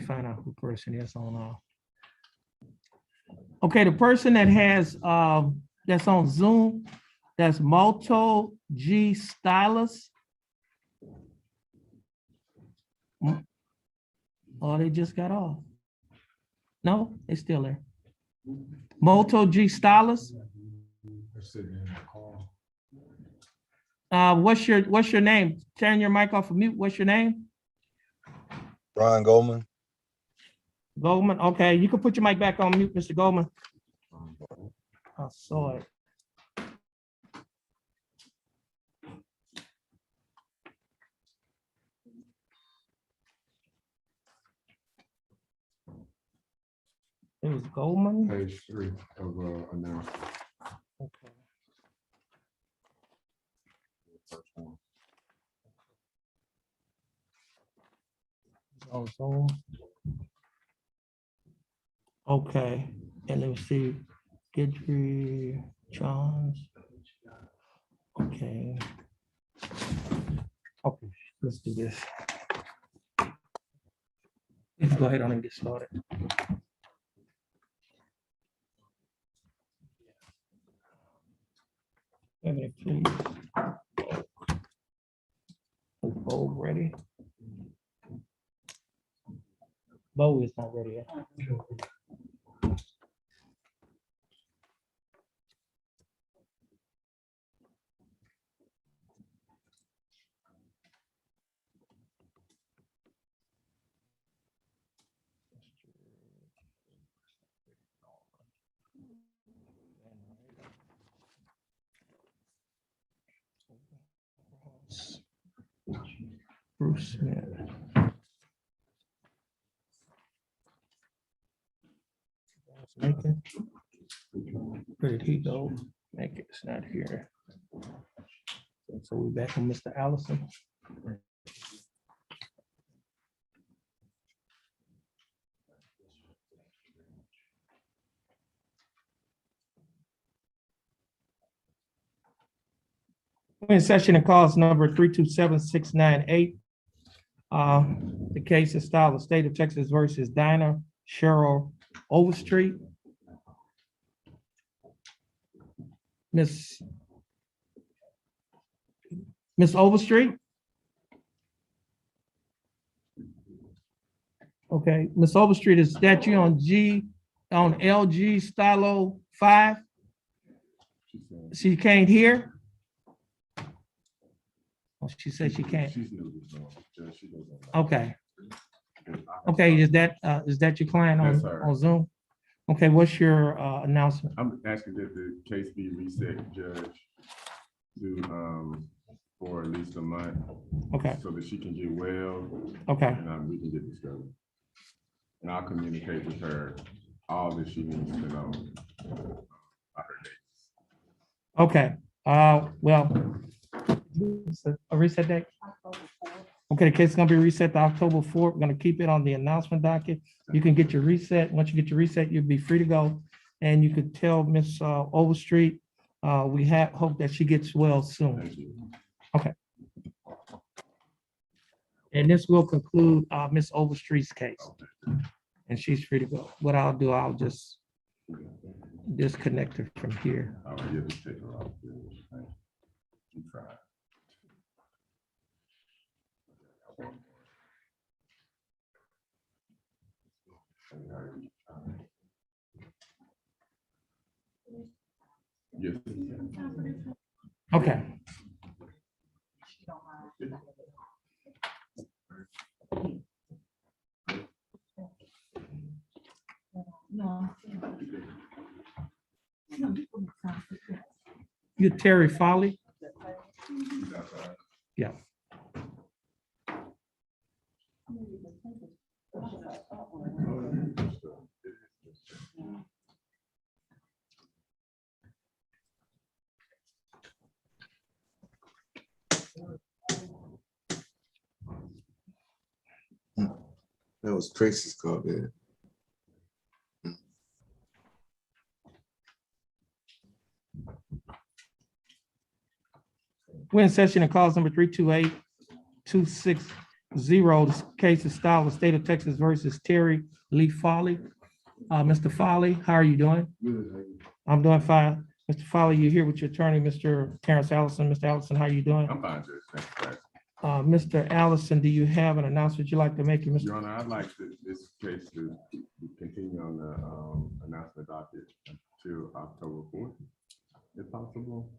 find out who the person is on. Okay, the person that has that's on Zoom, that's Moto G Stylus. Oh, they just got off. No, they still there. Moto G Stylus. What's your name? Turn your mic off of mute. What's your name? Brian Goldman. Goldman. Okay, you can put your mic back on mute, Mr. Goldman. I saw it. It was Goldman. Page 3 of announcement. Okay. First one. Oh, okay, and let me see, Gidry, Johns. Okay. Okay, let's do this. Let's go ahead on and get started. Emily, please. Is Bo ready? Bo is not ready yet. Bruce Smith. Macon. Where did he go? Make it's not here. So we're back on Mr. Allison. We're in session and calls number 327698. The case is styled the state of Texas versus Dinah Cheryl Overstreet. Miss Overstreet. Okay, Miss Overstreet, is that you on LG Stylo 5? She can't hear? Oh, she said she can't. Okay. Okay, is that your client Yes, on Zoom? Okay, what's your announcement? I'm asking that the case be reset, Judge, to for at least a month. Okay. So that she can get well. Okay. And we can get this going. And I'll communicate with her all that she needs to know about her dates. Okay. Well, a reset date? Okay, the case is gonna be reset to October 4th. We're gonna keep it on the announcement docket. You can get your reset. Once you get your reset, you'll be free to go. And you could tell Miss Overstreet, we hope that she gets well soon. Thank you. Okay. And this will conclude Miss Overstreet's case. And she's free to go. What I'll do, I'll just disconnect her from here. All right, yeah, just take her off. You try. Yes. Okay. You're Terry Foley? Yeah. That was Tracy's call there. We're in session and calls number 32826 This case is styled the state of Texas versus Terry Lee Foley. Mr. Foley, how are you doing? I'm doing fine. Mr. Foley, you're here with your attorney, Mr. Terrence Allison. Mr. Allison, how are you doing? I'm fine, Judge. Thank you, guys. Mr. Allison, do you have an announcement you'd like to make? Mr. Your Honor, I'd like this case to continue on the announcement docket until October 4th, if possible.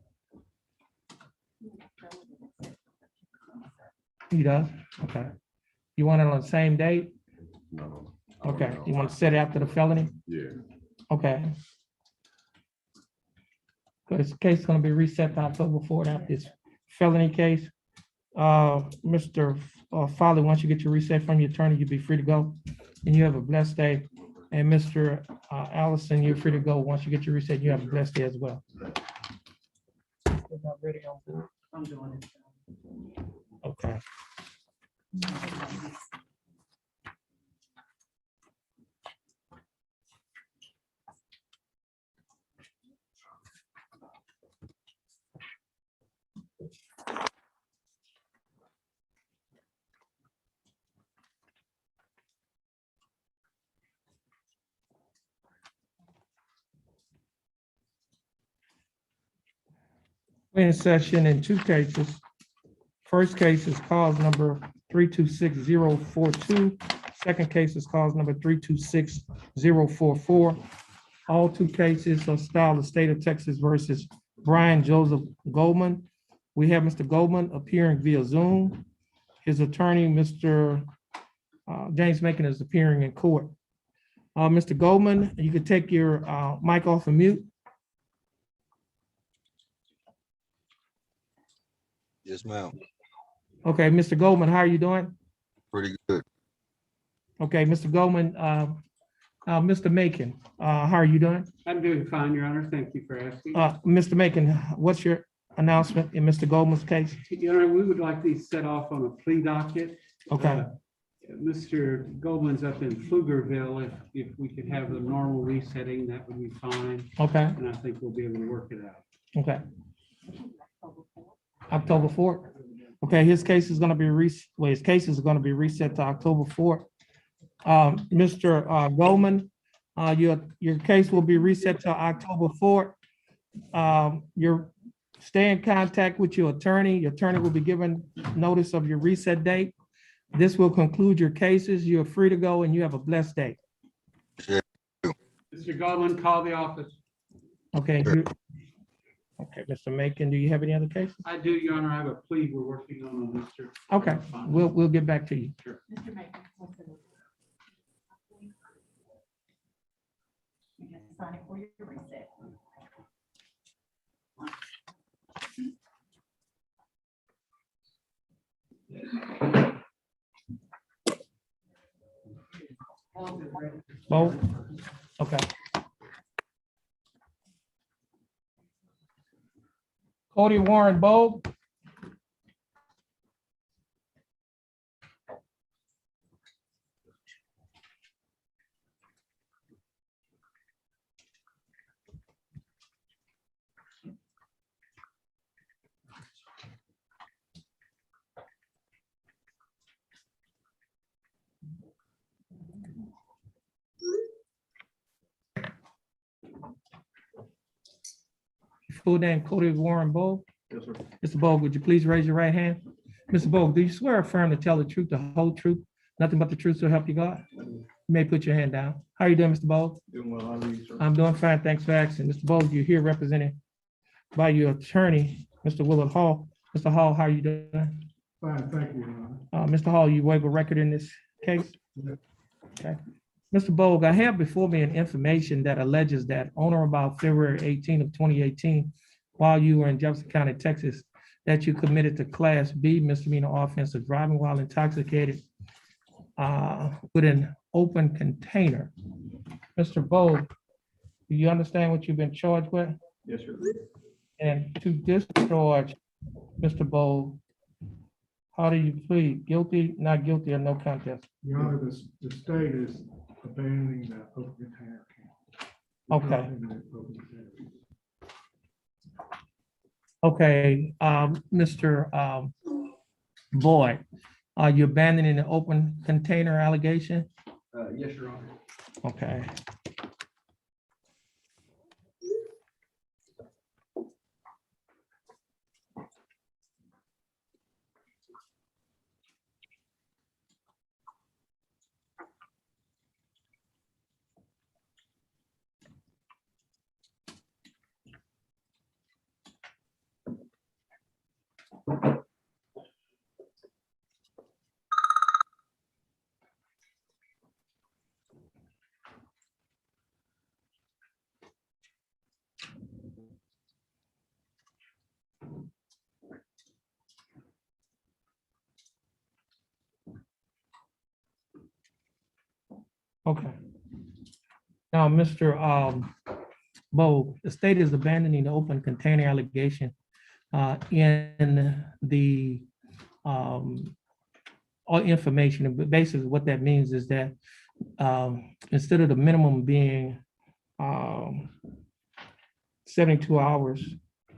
He does? Okay. You want it on the same date? No. Okay. You want to set it after the felony? Yeah. Okay. This case is going to be reset to October 4th after this felony case. Mr. Foley, once you get your reset from your attorney, you'll be free to go. And you have a blessed day. And Mr. Allison, you're free to go. Once you get your reset, you have a blessed day as well. Not ready on board? I'm doing it. Okay. We're in session in two cases. First case is cause number 326042. Second case is cause number 326044. All two cases are styled the state of Texas versus Brian Joseph Goldman. We have Mr. Goldman appearing via Zoom. His attorney, Mr. James Macon, is appearing in court. Mr. Goldman, you can take your mic off of mute. Yes, ma'am. Okay, Mr. Goldman, how are you doing? Pretty good. Okay, Mr. Goldman, Mr. Macon, how are you doing? I'm doing fine, Your Honor. Thank you for asking. Mr. Macon, what's your announcement in Mr. Goldman's case? Your Honor, we would like these set off on a plea docket. Okay, Mr. Goldman's up in Pflugerville. If we could have a normal resetting, that would be fine. okay, And I think we'll be able to work it out. okay. October 4th. Okay, his case is gonna be his case is gonna be reset to October 4th. Mr. Goldman, your case will be reset to October 4th. Stay in contact with your attorney. Your attorney will be given notice of your reset date. This will conclude your cases. You're free to go and you have a blessed day. Mr. Goldman, call the office. Okay. Okay, Mr. Macon, do you have any other cases? I do, Your Honor. I have a plea we're working on Mr. Okay, we'll get back to you. Sure. Mr. Macon. You have to sign it for your reset. Bo? Okay. Cody Warren, Bo? Full name Cody Warren Bo? Yes, sir. Mr. Bo, would you please raise your right hand? Mr. Bo, do you swear or affirm to tell the truth, the whole truth, nothing but the truth so help you God? You may put your hand down. How are you doing, Mr. Bo? Doing well, how are you, sir? I'm doing fine, thanks for asking. Mr. Bo, you're here represented by your attorney, Mr. Willard Hall. Mr. Hall, how are you doing? Fine, thank you, Your Honor. Mr. Hall, you waive a record in this case? Okay. Mr. Bogue, I have before me an information that alleges that on or about February 18 of 2018, while you were in Jefferson County, Texas, that you committed to Class B misdemeanor offense of driving while intoxicated with an open container. Mr. Bogue, do you understand what you've been charged with? Yes, sir. And to discharge, Mr. Bogue, how do you plead? Guilty, not guilty, or no contest? Your Honor, the state is abandoning the open container count. Okay. Okay, Mr. Boyd, Are you abandoning the open container allegation? Yes, Your Honor. Okay. Okay. Now, Mr. Bo, the state is abandoning the open container allegation in the all information. But basically, what that means is that instead of the minimum being 72 hours,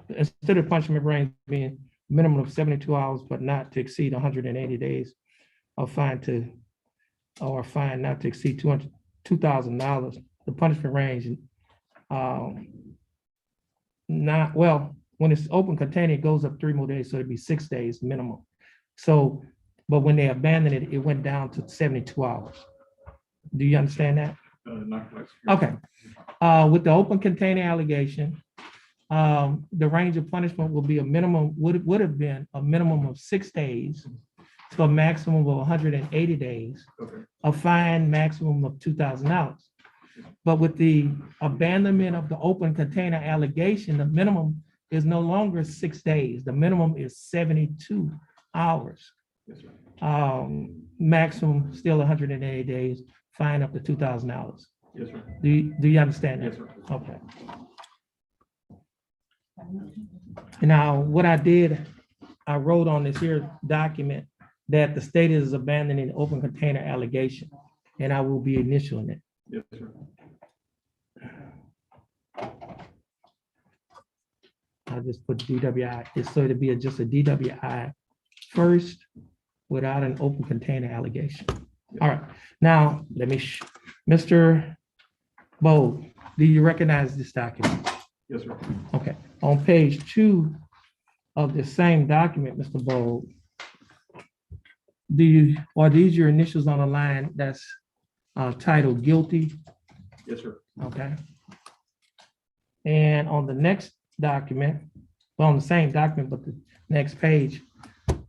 instead of punishment range being minimum of 72 hours, but not to exceed 180 days, or fine not to exceed $2,000. The punishment range, not, well, when it's open container, it goes up 3 more days, so it'd be 6 days minimum. So, but when they abandoned it, it went down to 72 hours. Do you understand that? Not quite. Okay. With the open container allegation, the range of punishment will be a minimum, would have been a minimum of 6 days to a maximum of 180 days, Okay. a fine maximum of $2,000. But with the abandonment of the open container allegation, the minimum is no longer 6 days. The minimum is 72 hours. Yes, sir. Maximum still 180 days, fine up to $2,000. Yes, sir. Do you understand that? Yes, sir. Okay. Now, what I did, I wrote on this here document that the state is abandoning open container allegation, and I will be initialing it. Yes, sir. I'll just put DWI, it's so to be just a DWI first without an open container allegation. All right, now let me, Mr. Bo, do you recognize this document? Yes, sir. Okay, on page 2 of the same document, Mr. Bo, are these your initials on a line that's titled guilty? Yes, sir. Okay. And on the next document, well, on the same document, but the next page,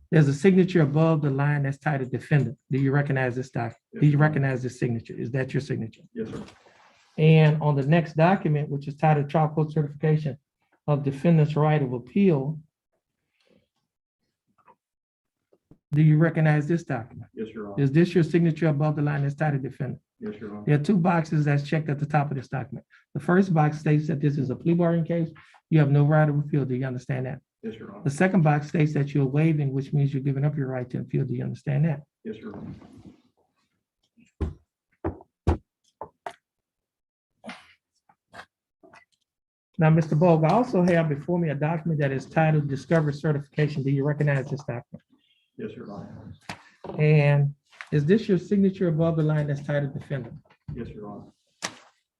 there's a signature above the line that's titled Defendant. Do you recognize this document? Do you recognize this signature? Is that your signature? Yes, sir. And on the next document, which is titled Trial Court Certification of Defendant's Right of Appeal, do you recognize this document? Yes, Your Honor. Is this your signature above the line that's titled Defendant? Yes, Your Honor. There are 2 boxes that's checked at the top of this document. The first box states that this is a plea bargain case. You have no right of appeal. Do you understand that? Yes, Your Honor. The second box states that you're waiving, which means you're giving up your right to appeal. Do you understand that? Yes, Your Honor. Now, Mr. Bogue, I also have before me a document that is titled Discovery Certification. Do you recognize this document? Yes, Your Honor. And is this your signature above the line that's titled Defendant? Yes, Your Honor.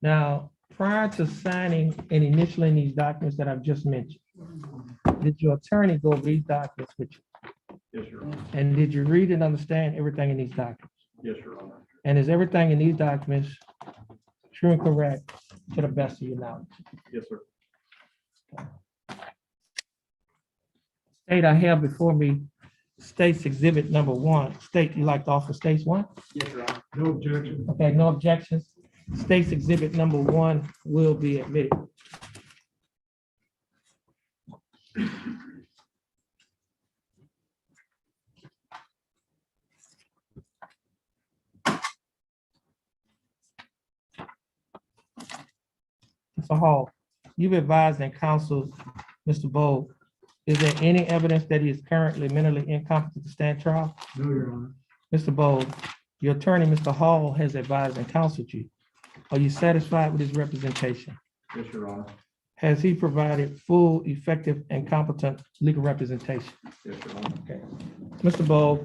Now, prior to signing and initialing these documents that I've just mentioned, did your attorney go over these documents with you? Yes, Your Honor. And did you read and understand everything in these documents? Yes, Your Honor. And is everything in these documents true and correct to the best of your knowledge? Yes, sir. State, I have before me State's Exhibit number 1. State, you like to offer State's 1? Yes, Your Honor. No objection. Okay, no objections. State's Exhibit number 1 will be admitted. Mr. Hall, you've advised and counseled Mr. Bowe. Is there any evidence that he is currently mentally incompetent to stand trial? No, Your Honor. Mr. Bowe, your attorney, Mr. Hall, has advised and counseled you. Are you satisfied with his representation? Yes, Your Honor. Has he provided full, effective, and competent legal representation? Yes, Your Honor. Okay. Mr. Bowe,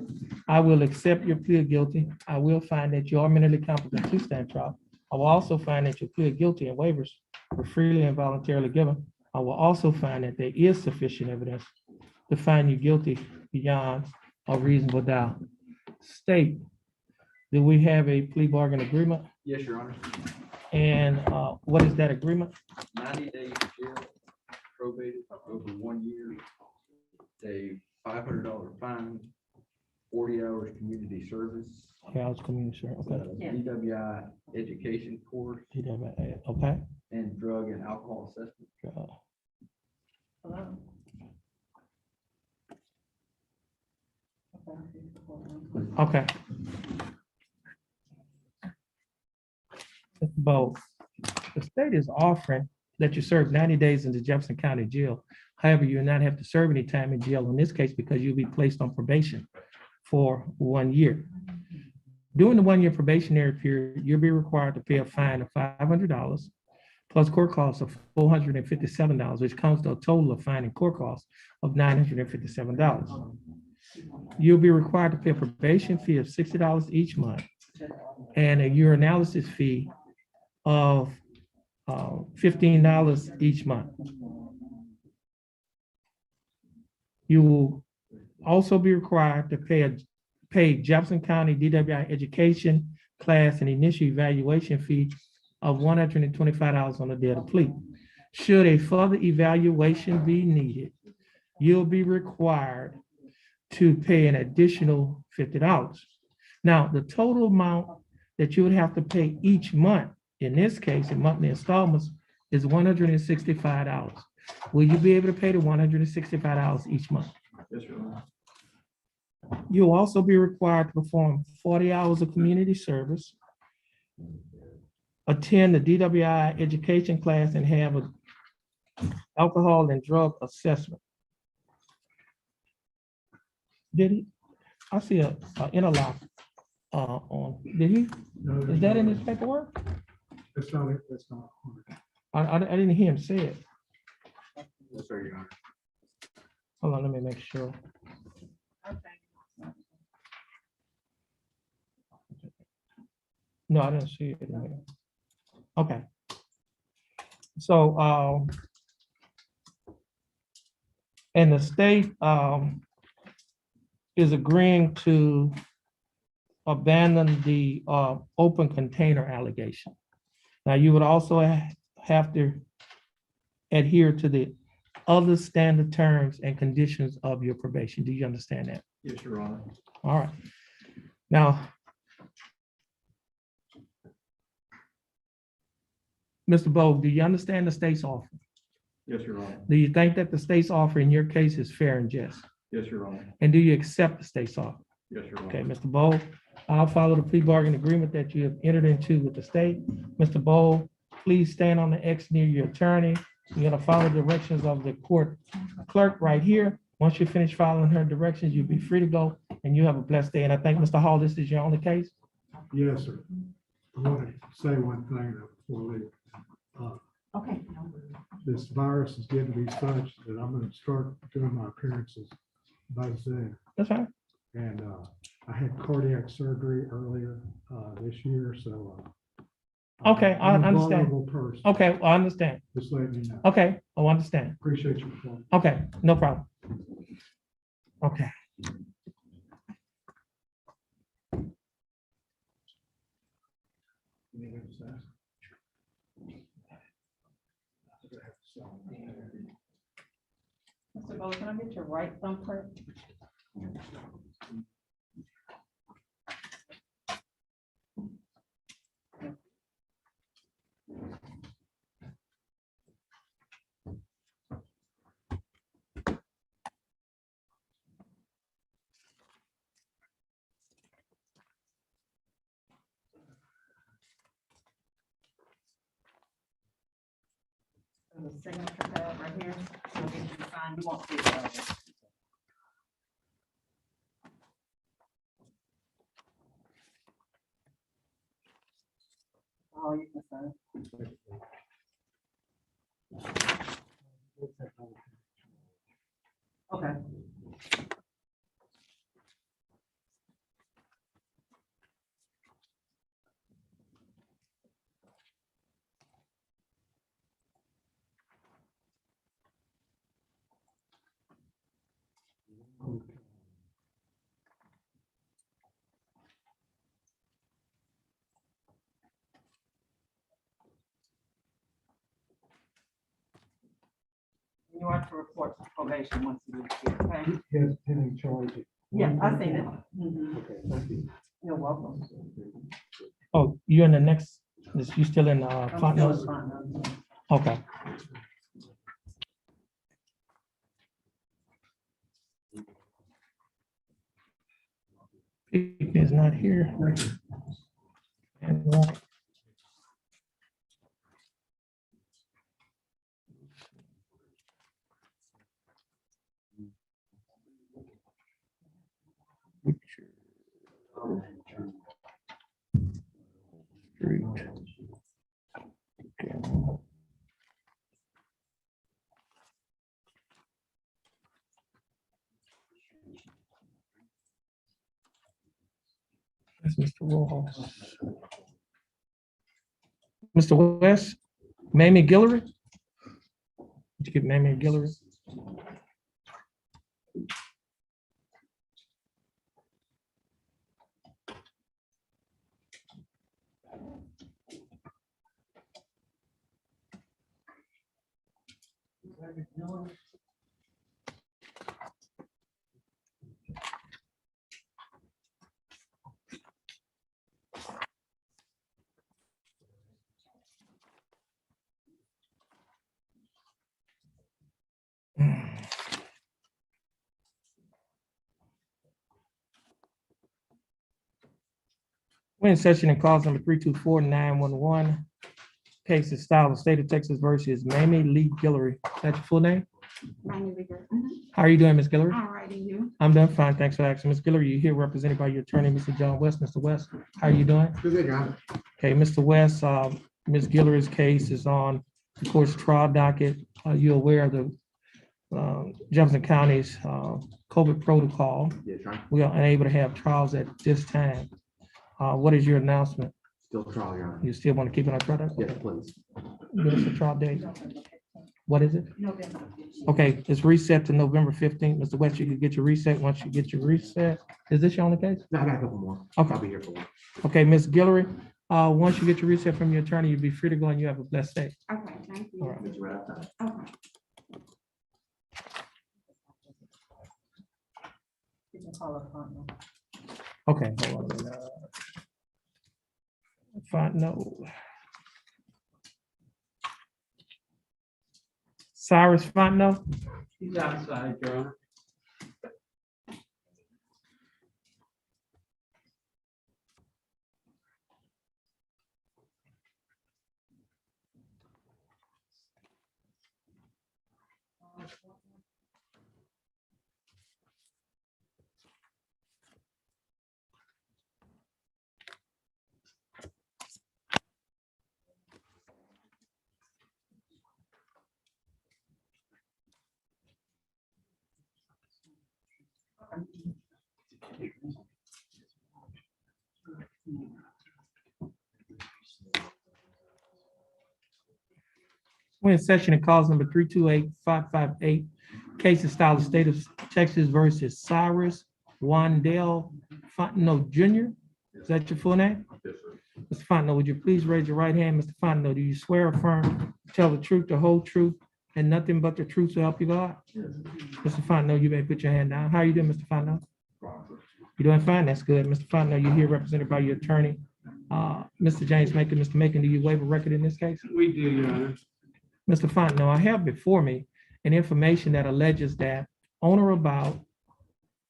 I will accept your plea of guilty. I will find that you are mentally competent to stand trial. I will also find that you plead guilty and waivers were freely and voluntarily given. I will also find that there is sufficient evidence to find you guilty beyond a reasonable doubt. State, do we have a plea bargain agreement? Yes, Your Honor. And what is that agreement? 90 days jail, probated over 1 year, a $500 fine, 40 hours community service, Yeah, I was community service, okay. Yeah. DWI education course, Okay. and drug and alcohol assessment. Hello? Okay. Mr. Bo, the state is offering that you serve 90 days in the Jefferson County Jail. However, you will not have to serve any time in jail in this case because you'll be placed on probation for 1 year. During the 1 year probationary period, you'll be required to pay a fine of $500 plus court costs of $457, which comes to a total of fine and court costs of $957. You'll be required to pay a probation fee of $60 each month and a urinalysis fee of $15 each month. You will also be required to pay Jefferson County DWI education class and initial evaluation fee of $125 on the day of the plea. Should a further evaluation be needed, you'll be required to pay an additional $50. Now, the total amount that you would have to pay each month, in this case, in monthly installments, is $165. Will you be able to pay the $165 each month? Yes, Your Honor. You'll also be required to perform 40 hours of community service, attend the DWI education class, and have an alcohol and drug assessment. Did he? I see a interlock on, did he? No, Is that in his paperwork? That's not it, that's not. I didn't hear him say it. Yes, sir, Your Honor. Hold on, let me make sure. No, I didn't see it in there. Okay. So, and the state is agreeing to abandon the open container allegation. Now, you would also have to adhere to the other standard terms and conditions of your probation. Do you understand that? Yes, Your Honor. All right. Now, Mr. Bo, do you understand the state's offer? Yes, Your Honor. Do you think that the state's offer in your case is fair and just? Yes, Your Honor. And do you accept the state's offer? Yes, Your Honor. Okay, Mr. Bo, I'll follow the plea bargain agreement that you have entered into with the state. Mr. Bo, please stand on the X near your attorney. You're gonna follow the directions of the court clerk right here. Once you finish following her directions, you'll be free to go, and you have a blessed day. And I think, Mr. Hall, this is your only case? Yes, sir. I want to say one thing before we leave. Okay. This virus is getting to be such that I'm going to start doing my appearances by Zoom. That's fine. And I had cardiac surgery earlier this year, so. Okay, I I'm a understand. vulnerable person. Okay, I understand. Just letting you know. Okay, I understand. Appreciate your phone. Okay, no problem. Okay. Mr. Bo, can I get your right thumbprint? There's a signature pad right here. So if you sign, you won't see it. Oh, you can sign. Okay. You are to report to probation once you leave here, okay? He has pending charge. Yeah, I seen it. Okay, thank you. You're welcome. Oh, you're in the next, you still in, I'm still Fontenot's? in Fontenot. Okay. Is not here. And, Street. Okay. That's Mr. Rojas. Mr. West, Mamie Guillory? Did you get Mamie Guillory? We're in session and calls number 324-911. Case is style of state of Texas versus Mamie Lee Guillory. That's your full name? How are you doing, Ms. Guillory? All right, and you? I'm doing fine. Thanks for asking. Ms. Guillory, you're here represented by your attorney, Mr. John West. Mr. West, how are you doing? Okay, Mr. West, Ms. Guillory's case is on the court's trial docket. Are you aware of the Jefferson County's COVID protocol? Yes, Your Honor. We are unable to have trials at this time. What is your announcement? Still trial, Your Honor. You still want to keep it on trial? Yes, please. Give us a trial date. What is it? November. Okay, it's reset to November 15th. Mr. West, you can get your reset. Once you get your reset, is this your only case? No, I got a couple more. Okay. I'll be here for one. Okay, Ms. Guillory, once you get your reset from your attorney, you'll be free to go and you have a blessed day. Okay, thank All you. right. It's right outside. Okay. You can call up Fontenot. Okay, hold on a minute. Fine, no. Cyrus Fontenot? He's outside, Your Honor. We're in session and calls number 328-558. Case of style of state of Texas versus Cyrus Wandell Fontenot Jr. Is that your full name? Yes, sir. Mr. Fontenot, would you please raise your right hand? Mr. Fontenot, do you swear or affirm to tell the truth, the whole truth, and nothing but the truth to help you God? Yes. Mr. Fontenot, you may put your hand down. How are you doing, Mr. Fontenot? You're doing fine. That's good. Mr. Fontenot, you're here represented by your attorney. Mr. James Macon, Mr. Macon, do you waive a record in this case? We do, Your Honor. Mr. Fontenot, I have before me an information that alleges that on or about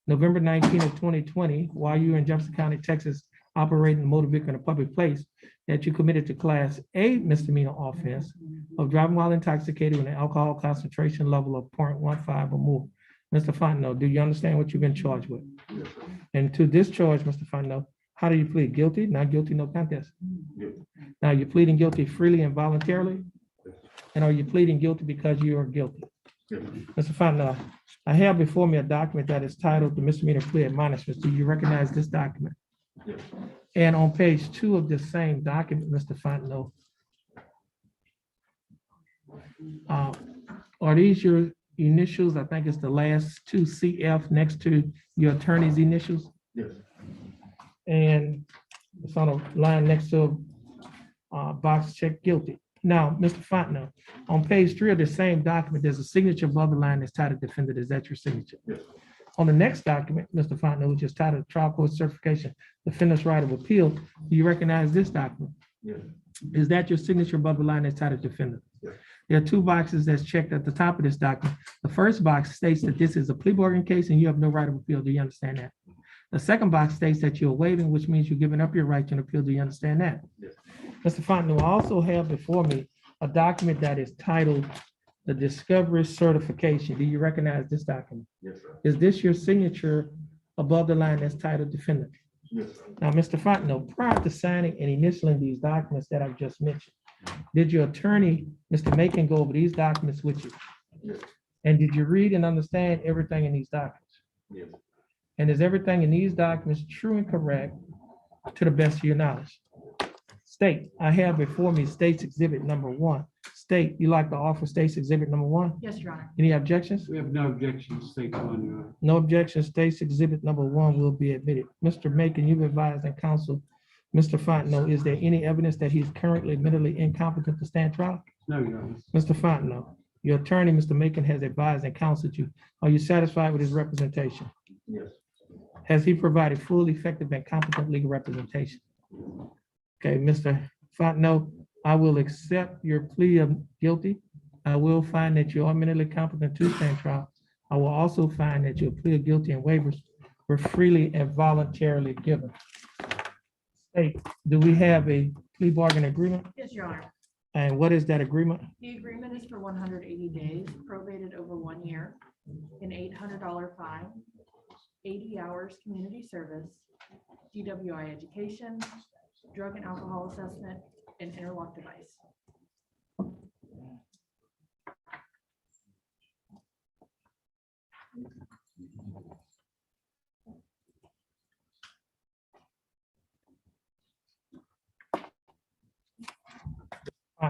November 19 of 2020, while you were in Jefferson County, Texas, operating a motor vehicle in a public place, that you committed to Class A misdemeanor offense of driving while intoxicated with an alcohol concentration level of 0.15 or more. Mr. Fontenot, do you understand what you've been charged with? Yes, sir. And to this charge, Mr. Fontenot, how do you plead? Guilty, not guilty, no contest? Yes. Now, you're pleading guilty freely and voluntarily? Yes. And are you pleading guilty because you are guilty? Yes. Mr. Fontenot, I have before me a document that is titled the misdemeanor plea admonishments. Do you recognize this document? Yes. And on page 2 of this same document, Mr. Fontenot, are these your initials, I think it's the last two CF next to your attorney's initials, Yes. and it's on a line next to box check guilty. Now, Mr. Fontenot, on page 3 of the same document, there's a signature above the line that's titled defendant. Is that your signature? Yes. On the next document, Mr. Fontenot, which is titled trial court certification, defendant's right of appeal, do you recognize this document? Yes. Is that your signature above the line that's titled defendant? Yes. There are two boxes that's checked at the top of this document. The first box states that this is a plea bargain case and you have no right of appeal. Do you understand that? The second box states that you're waiving, which means you're giving up your right to an appeal. Do you understand that? Yes. Mr. Fontenot, I also have before me a document that is titled the discovery certification. Do you recognize this document? Yes, sir. Is this your signature above the line that's titled defendant? Yes, sir. Now, Mr. Fontenot, prior to signing and initialing these documents that I've just mentioned, did your attorney, Mr. Macon, go over these documents with you? Yes. And did you read and understand everything in these documents? Yes. And is everything in these documents true and correct to the best of your knowledge? State, I have before me State's Exhibit number 1. State, you like to offer State's Exhibit number 1? Yes, Your Honor. Any objections? We have no objections, state one, Your Honor. No objections. State's Exhibit number 1 will be admitted. Mr. Macon, you've advised and counsel Mr. Fontenot, is there any evidence that he's currently mentally incompetent to stand trial? No, Your Honor. Mr. Fontenot, your attorney, Mr. Macon, has advised and counseled you. Are you satisfied with his representation? Yes. Has he provided full, effective, and competent legal representation? Okay, Mr. Fontenot, I will accept your plea of guilty. I will find that you are mentally competent to stand trial. I will also find that your plea of guilty and waivers were freely and voluntarily given. Hey, do we have a plea bargain agreement? Yes, Your Honor. And what is that agreement? The agreement is for 180 days, probated over 1 year, an $800 fine, 80 hours community service, DWI education, drug and alcohol assessment, and interlock device.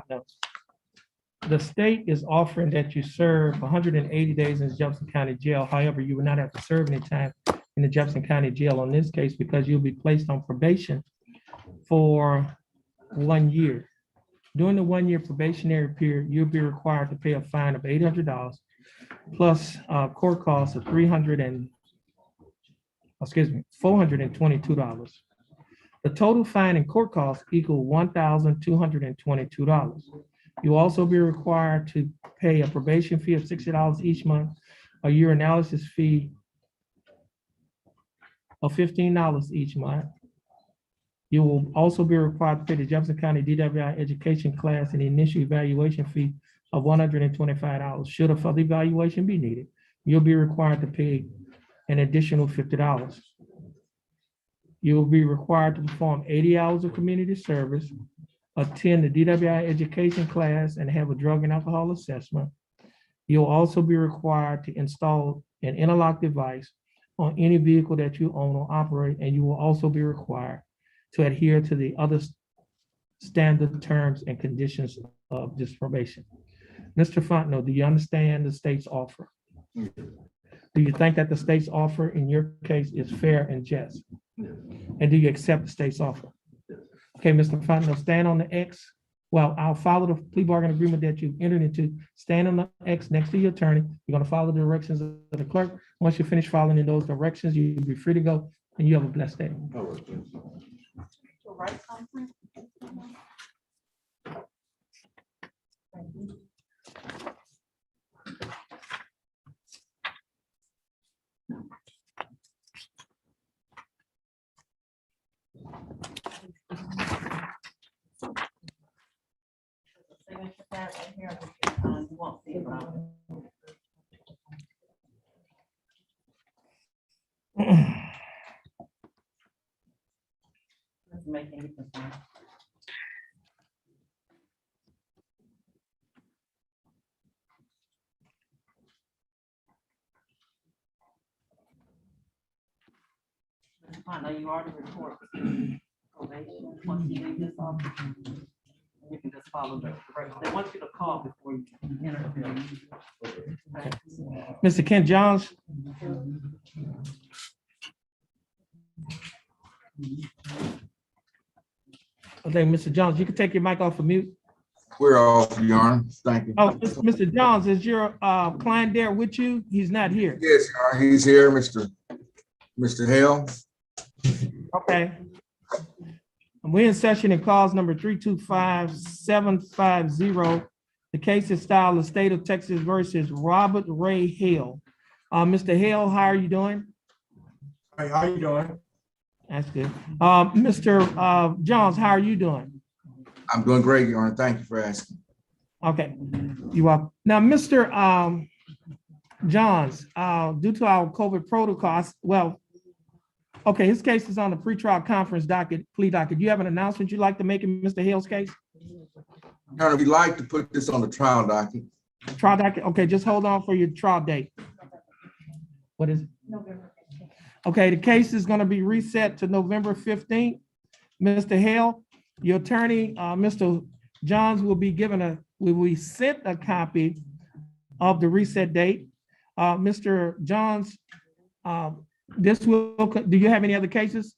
No. The state is offering that you serve 180 days in Jefferson County Jail. However, you will not have to serve any time in the Jefferson County Jail on this case because you'll be placed on probation for 1 year. During the 1 year probationary period, you'll be required to pay a fine of $800 plus court costs of $422. The total fine and court costs equal $1,222. You'll also be required to pay a probation fee of $60 each month, a urinalysis fee of $15 each month. You will also be required to pay the Jefferson County DWI education class and the initial evaluation fee of $125. Should a further evaluation be needed, you'll be required to pay an additional $50. You will be required to perform 80 hours of community service, attend the DWI education class, and have a drug and alcohol assessment. You'll also be required to install an interlock device on any vehicle that you own or operate, and you will also be required to adhere to the other standard terms and conditions of this probation. Mr. Fontenot, do you understand the state's offer? Yes. Do you think that the state's offer in your case is fair and just? Yes. And do you accept the state's offer? Yes. Okay, Mr. Fontenot, stand on the X. Well, I'll follow the plea bargain agreement that you've entered into. Stand on the X next to your attorney. You're gonna follow the directions of the clerk. Once you finish following in those directions, you'll be free to go, and you have a blessed day. All right, thanks. So right, Congressman? Thank you. Signature pad right here, you won't see it around. Let's make it equal sign. Mr. Fontenot, you already report probation once you leave this office. You can just follow the directions. They want you to call before you enter. Okay. Mr. Ken Johns? Okay, Mr. Johns, you can take your mic off of mute. We're off, Your Honor. Thank you. Oh, Mr. Johns, is your client there with you? He's not here. Yes, Your Honor, he's here, Mr. Hale. Okay. We're in session in cause number 325-750. The case is styled the state of Texas versus Robert Ray Hale. Mr. Hale, how are you doing? Hey, how you doing? That's good. Mr. Johns, how are you doing? I'm doing great, Your Honor. Thank you for asking. Okay, you are. Now, Mr. Johns, due to our COVID protocols, well, okay, his case is on the pretrial conference docket, plea docket. Do you have an announcement you'd like to make in Mr. Hale's case? Your Honor, we'd like to put this on the trial docket. Trial docket, okay, just hold on for your trial date. What is it? November 15th. Okay, the case is gonna be reset to November 15th. Mr. Hale, your attorney, Mr. Johns will be sent a copy of the reset date. Mr. Johns, do you have any other cases?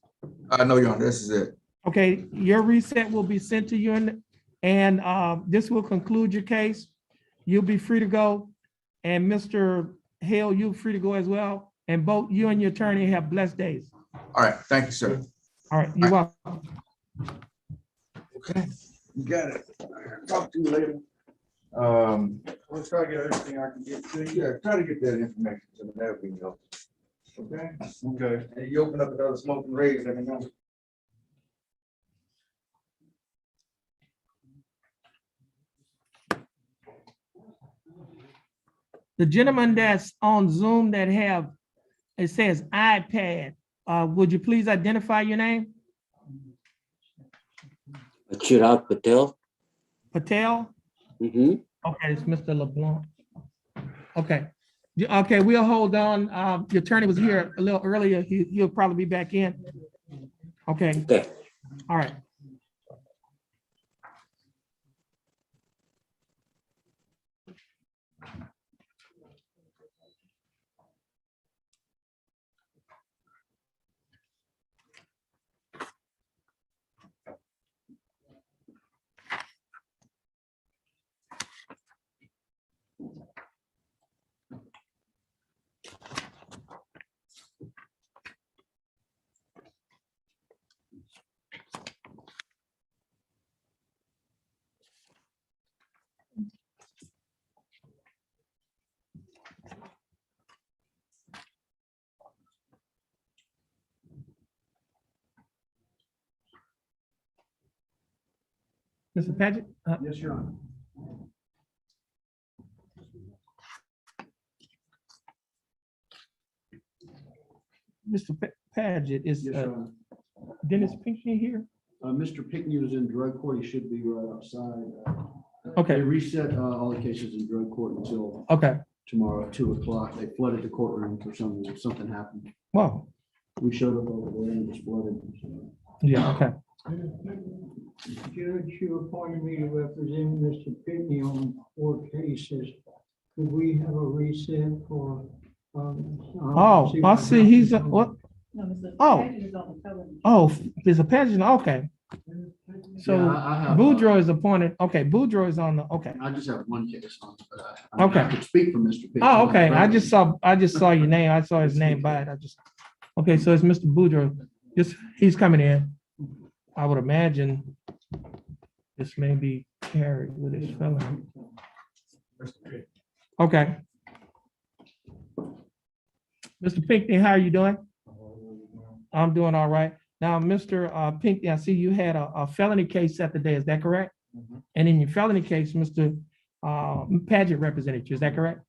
No, Your Honor, this is it. Okay, your reset will be sent to you and this will conclude your case. You'll be free to go. And Mr. Hale, you're free to go as well. And both you and your attorney have blessed days. All right, thank you, sir. All right, you're welcome. Okay, you got it. Talk to you later. Let's try to get everything I can get to you. Yeah, try to get that information to me. That'll be helpful. Okay? Okay. And you open up another smoking raise, let me know. The gentleman that's on Zoom that have, it says iPad, would you please identify your name? Chirag Patel. Patel? Mm-hmm. Okay, it's Mr. LeBlanc. Okay. Okay, we'll hold on. The attorney was here a little earlier. He'll probably be back in. Okay, Okay. all right. Mr. Paget? Yes, Your Honor. Mr. Paget, is Yes, Your Honor. Dennis Pinckney here? Mr. Pickney was in drug court. He should be right outside. Okay. They reset all the cases in drug court until Okay, tomorrow at 2 o'clock. They flooded the courtroom for some reason. Something happened. well, We showed up over there and it was flooded. yeah, okay. Judge, you appointed me to represent Mr. Pitney on 4 cases. Could we have a reset for? Oh, I see, he's, what? Oh. Oh, there's a Paget, okay. So Yeah, I have, Boudreaux is appointed, okay, Boudreaux is on the, okay. I just have one case on, but I Okay. could speak for Mr. Pickney. Oh, okay, I just saw your name, I saw his name by it, okay, so it's Mr. Boudreaux, he's coming in. I would imagine this may be carried with his felony. Okay. Mr. Pinckney, how are you doing? I'm doing all right. Now, Mr. Pinckney, I see you had a felony case set today, is that correct? And in your felony case, Mr. Paget represented you, is that correct?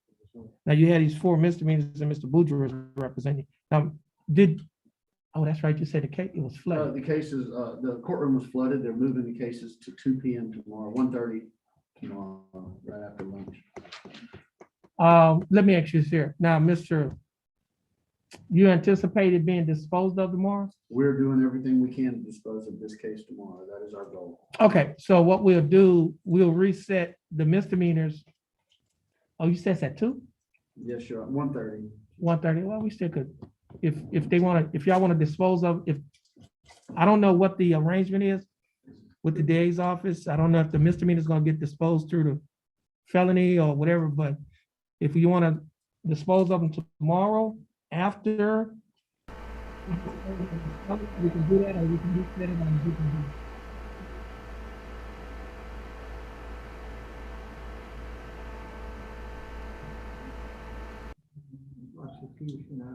Now, you had these 4 misdemeanors and Mr. Boudreaux is representing you. Now, oh, that's right, you said the case, it was flooded. The cases, the courtroom was flooded. They're moving the cases to 2 p.m. tomorrow, 1:30 tomorrow, right after lunch. Let me ask you this here. Now, you anticipated being disposed of tomorrow? we're doing everything we can to dispose of this case tomorrow. That is our goal. Okay, so what we'll do, we'll reset the misdemeanors. Oh, you said it's at 2? Yes, sure. 1:30. 1:30, well, we still could, if they want to, if y'all want to dispose of, if, I don't know what the arrangement is with the DA's office. I don't know if the misdemeanor is going to get disposed through the felony or whatever, but if you want to dispose of them tomorrow after, we can do that, or we can reset it on a different day.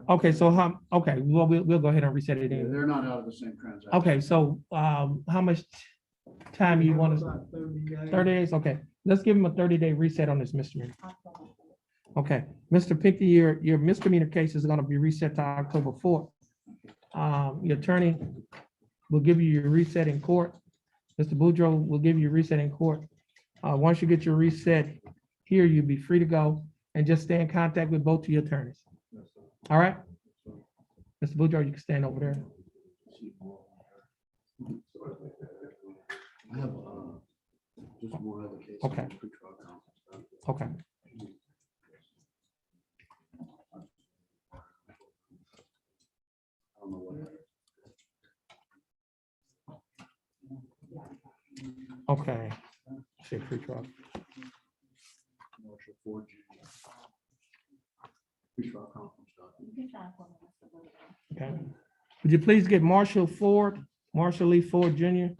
Okay, so okay, well, we'll go ahead and reset it in. They're not out of the same transaction. Okay, so how much time you want to? 30 days, okay. Let's give him a 30-day reset on this misdemeanor. Okay, Mr. Pinkney, your misdemeanor case is gonna be reset to October 4th. Your attorney will give you your reset in court. Mr. Boudreaux will give you a reset in court. Once you get your reset here, you'll be free to go, and just stay in contact with both of your attorneys. All right? Mr. Boudreaux, you can stand over there. I have just one other case. Okay. Okay. I don't know what. Okay. See, free trial. Marshall Ford Jr. Pre-trial conference document. Okay. Would you please get Marshall Lee Ford Jr.?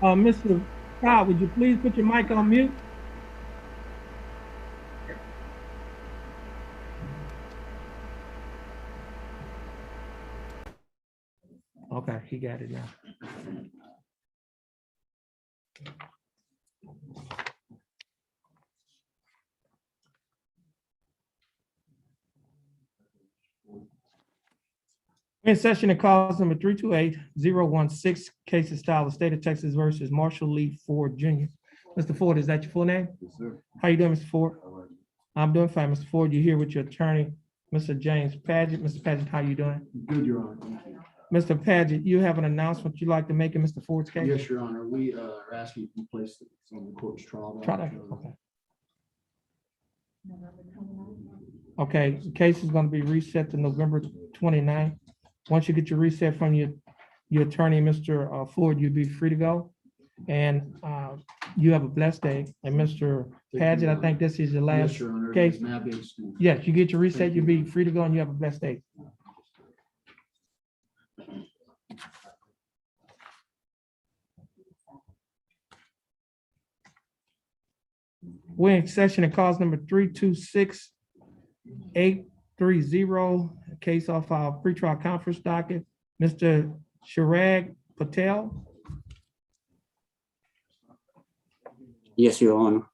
Mr. Todd, would you please put your mic on mute? Okay, he got it now. In session of cause number 328016, case of style of state of Texas versus Marshall Lee Ford Jr. Mr. Ford, is that your full name? Yes, sir. How you doing, Mr. Ford? All right. I'm doing fine, Mr. Ford. You're here with your attorney, Mr. James Paget. Mr. Paget, how you doing? Good, Your Honor. Thank you. Mr. Paget, you have an announcement you'd like to make in Mr. Ford's case? Yes, Your Honor. We are asking to place it on the court's trial. Try that, okay. Okay, the case is gonna be reset to November 29th. Once you get your reset from your attorney, Mr. Ford, you'll be free to go. And you have a blessed day. And Mr. Paget, I think this is your last Yes, Your Honor. case. It is now being sued. Yes, you get your reset, you'll be free to go, and you have a blessed day. We're in session of cause number 326830, case off our pretrial conference docket. Mr. Chirag Patel. Yes, Your Honor.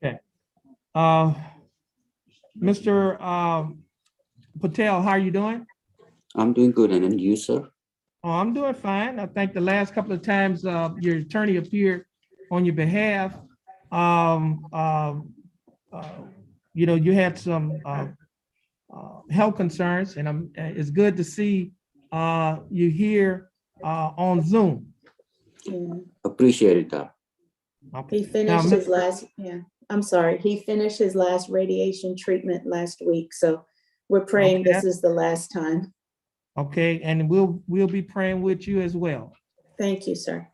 Okay. Mr. Patel, how are you doing? I'm doing good, and you, sir? Oh, I'm doing fine. I think the last couple of times your attorney appeared on your behalf, you know, you had some health concerns, and it's good to see you here on Zoom. Yeah. Appreciate that. Okay. He finished his last, I'm sorry, he finished his last radiation treatment last week, so we're praying Okay. this is the last time. Okay, and we'll be praying with you as well. Thank you, sir.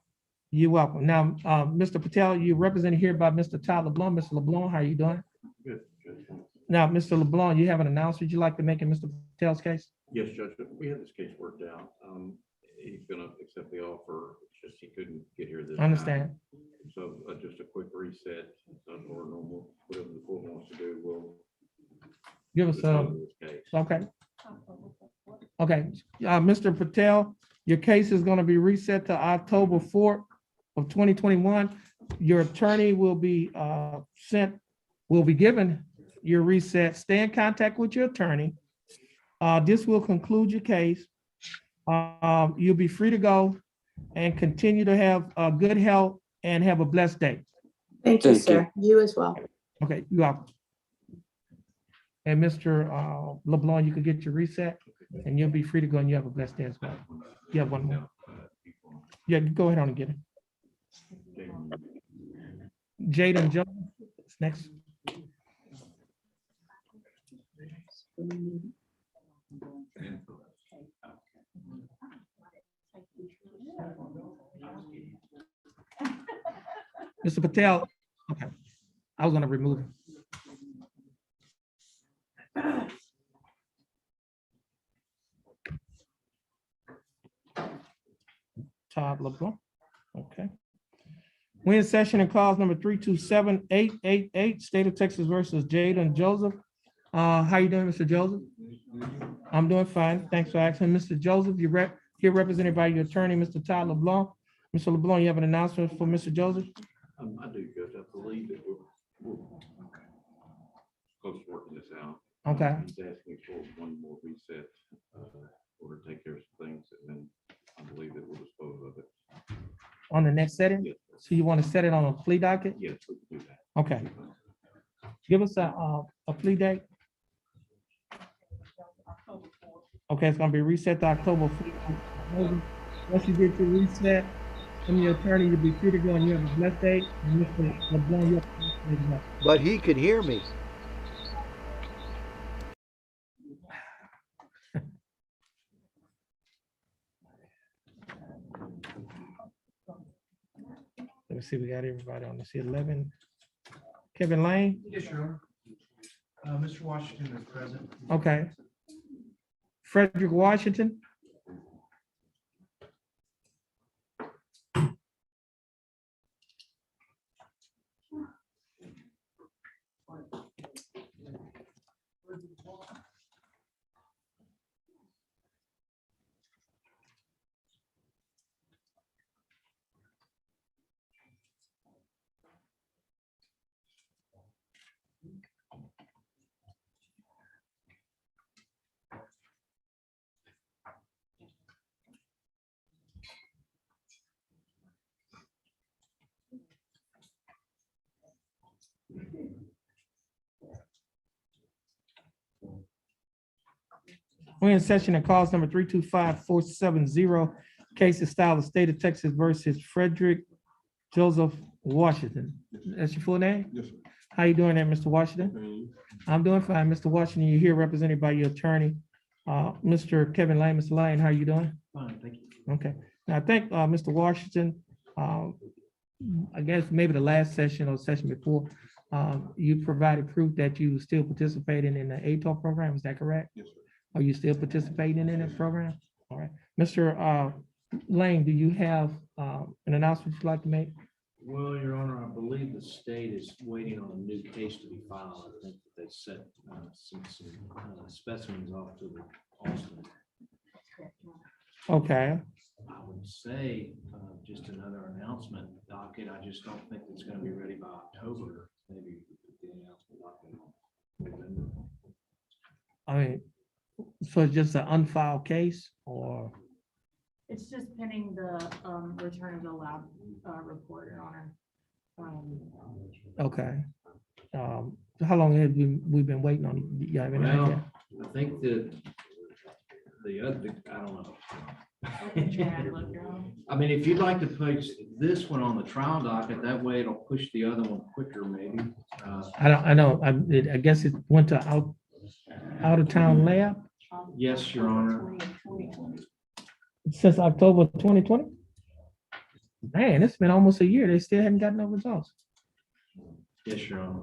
You're welcome. Now, Mr. Patel, you're represented here by Mr. Todd LeBlanc. Mr. LeBlanc, how are you doing? Good, good. Now, Mr. LeBlanc, you have an announcement you'd like to make in Mr. Patel's case? Yes, Judge, we had this case worked out. He's gonna accept the offer, it's just he couldn't get here this I time. understand. So just a quick reset, or normal, whatever the court wants to do, we'll. Give us dispose of this case. okay. Okay, Mr. Patel, your case is gonna be reset to October 4th of 2021. Your attorney will be given your reset. Stay in contact with your attorney. This will conclude your case. You'll be free to go and continue to have good health and have a blessed day. Thank you, Thank you. sir. You as well. Okay, you are. And Mr. LeBlanc, you can get your reset and you'll be free to go and you have a blessed day as well. You have one more. Yeah, go ahead on and get it. Jaden Jones, next. Mr. Patel, okay, I was gonna remove him. Todd LeBlanc, okay. We in session in cause number 327-888, State of Texas versus Jaden Joseph. How you doing, Mr. Joseph? I'm doing fine. Thanks for asking. Mr. Joseph, you're here represented by your attorney, Mr. Todd LeBlanc. Mr. LeBlanc, you have an announcement for Mr. Joseph? I do, Judge. I believe that we're close to working this out. Okay. He's asking for one more reset, or to take care of some things, and then I believe that we'll dispose of it. On the next setting? Yes, So you want to set it on a plea docket? yes, we can do that. Okay. Give us a plea date. Okay, it's gonna be reset to October 4th. Once you get your reset from your attorney, you'll be free to go and you have a blessed day. And Mr. LeBlanc, you have a blessed day as well. But he could hear me. Let me see, we got everybody on this 11. Kevin Lane, Yes, Your Honor. Mr. Washington is present. okay. Frederick Washington, we're in session in cause number 325-470, case is style of State of Texas versus Frederick Joseph Washington. That's your full name? Yes, sir. How you doing there, Mr. Washington? I'm doing fine, Mr. Washington. You're here represented by your attorney, Mr. Kevin Lane. Mr. Lane, how you doing? Fine, thank you. Okay, now I think, Mr. Washington, I guess maybe the last session or session before, you provided proof that you were still participating in the ATAR program, is that correct? Yes, sir. Are you still participating in that program? All right, Mr. Lane, do you have an announcement you'd like to make? Well, Your Honor, I believe the state is waiting on a new case to be filed. I think that they sent some specimens off to the Austin. Okay, I would say, just another announcement docket. I just don't think it's gonna be ready by October. Maybe the announcement docket. I mean, so it's just an unfiled case or? It's just pending the return of the lab report, Your Honor. Okay. How long have we been waiting on it? You have any idea? Well, I think that the other, I don't know. I mean, if you'd like to put this one on the trial docket, that way it'll push the other one quicker, maybe. I know, I guess it went to out of town lab Yes, Your Honor. since October 2020. Man, it's been almost a year. They still haven't gotten no results. Yes, Your Honor.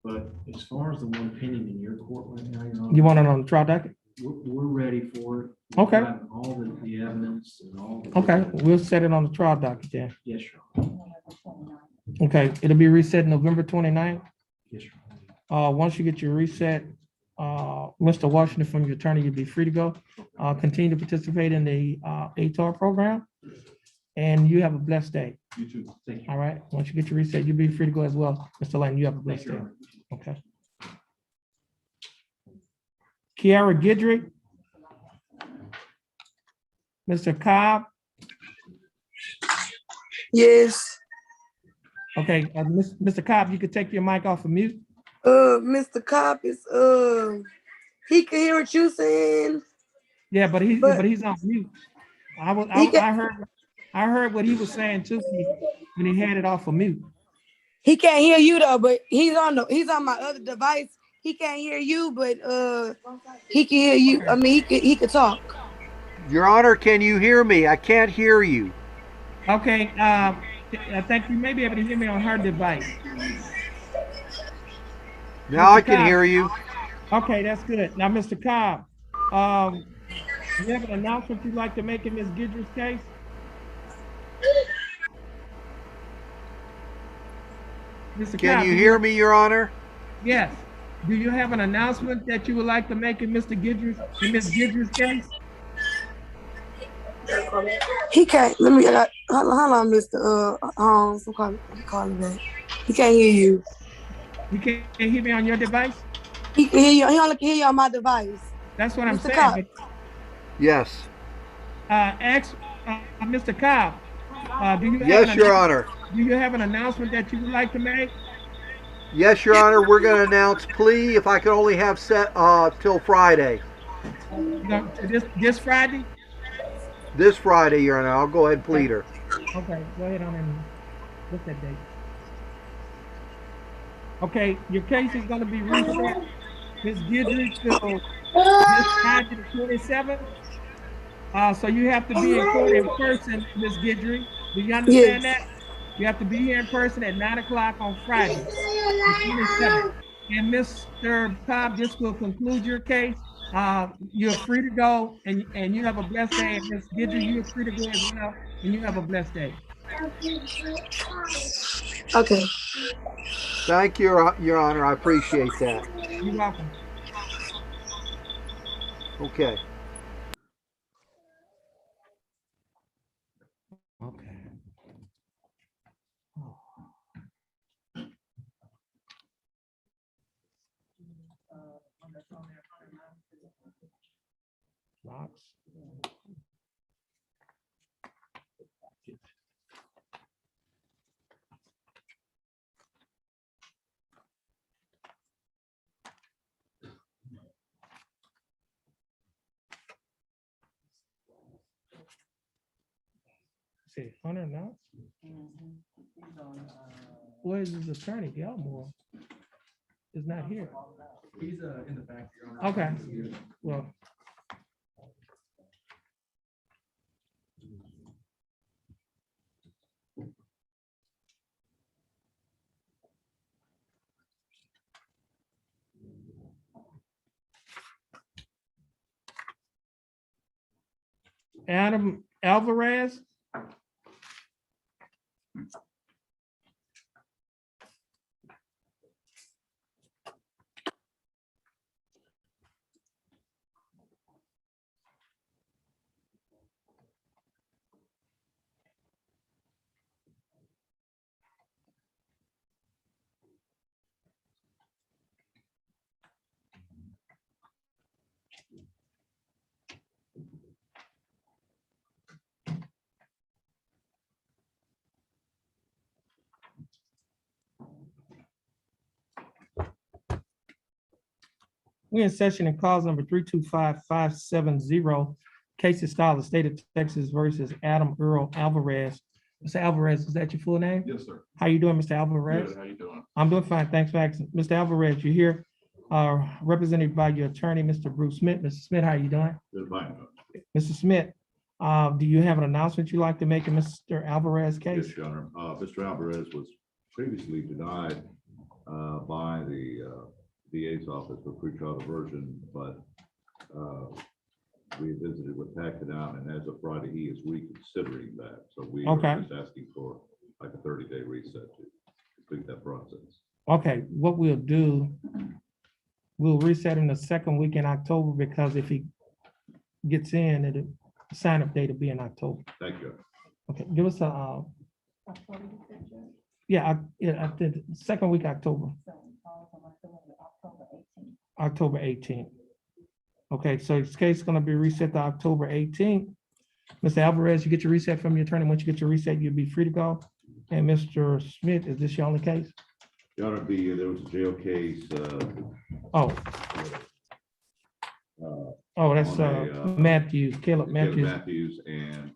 But as far as the one pending in your court right now, Your Honor. You want it on the trial docket? We're ready for it. Okay. We've got all the evidence and all. Okay, we'll set it on the trial docket then. Yes, Your Honor. Okay, it'll be reset November 29th. Yes, Your Honor. Once you get your reset, Mr. Washington, from your attorney, you'll be free to go. Continue to participate in the ATAR program. and you have a blessed day. You too. Thank you. All right, once you get your reset, you'll be free to go as well. Mr. Lane, you have a blessed day. Okay. Kiara Gidry. Mr. Cobb. Yes, Okay, Mr. Cobb, you could take your mic off of mute. Mr. Cop is, he can hear what you saying. Yeah, but But he's on mute. he I heard what he was saying too when he had it off of mute. He can't hear you though, but he's on my other device. He can't hear you, but he can hear you. I mean, he could talk. Your Honor, can you hear me? I can't hear you. Okay, I think you may be able to hear me on her device. Now Mr. I can Cobb. hear you. Okay, that's good. Now, Mr. Cobb, you have an announcement you'd like to make in Ms. Gidry's case? Mr. Can Cobb, you hear me, Your Honor? Yes. Do you have an announcement that you would like to make in Ms. Gidry's case? He can't. Let me. Hold on, Mr. Holmes. I'm calling back. He can't hear you. You can't hear me on your device? He can hear you. He only can hear you on my device. That's what I'm Mr. saying. Cobb. But, Yes. Mr. Cobb, do you have Yes, Your Honor. Do you have an announcement that you would like to make? Yes, Your Honor. We're going to announce plea if I could only have set till Friday. This Friday? This Friday, Your Honor. I'll go ahead and plead her. Okay, go ahead on and look that date. Okay, your case is going to be reset, Ms. Gidry, till this Friday the 27th. So you have to be in court in person, Ms. Gidry. Do you understand that? You have to be here in person at 9 o'clock on Friday, the 27th. And Mr. Cobb, this will conclude your case. You're free to go, and you have a blessed day. And Ms. Gidry, you're free to go as well, and you have a blessed day. Okay. Thank you, Your Honor. I appreciate that. You're welcome. Okay. Okay. Locks. See, Hunter now? Where is his attorney? Gilmore is not here. He's in the back. Okay, well. Adam Alvarez. We're in session in cause number 325-570. Case is style, the state of Texas versus Adam Earl Alvarez. Mr. Alvarez, is that your full name? Yes, sir. How you doing, Mr. Alvarez? Good. How you doing? I'm doing fine. Thanks for asking. Mr. Alvarez, you're here represented by your attorney, Mr. Bruce Smith. Mr. Smith, how you doing? Good, fine. Mr. Smith, do you have an announcement you'd like to make in Mr. Alvarez's case? Yes, Your Honor. Mr. Alvarez was previously denied by the DA's office for pretrial diversion, but we visited with Packet out, and as of Friday, he is reconsidering that. So we are just asking for like a 30-day reset to complete that process. Okay, what we'll do, we'll reset in the second week in October, because if he gets in, the sign-up date will be in October. Thank you. Okay, give us a, yeah, I did second week October. October 18th. Okay, so this case is gonna be reset to October 18th. Mr. Alvarez, you get your reset from your attorney. Once you get your reset, you'll be free to go. And Mr. Smith, is this your only case? Your Honor, there was a jail case, Oh, oh, that's on a, Matthews, Caleb Caleb Matthews. Matthews, and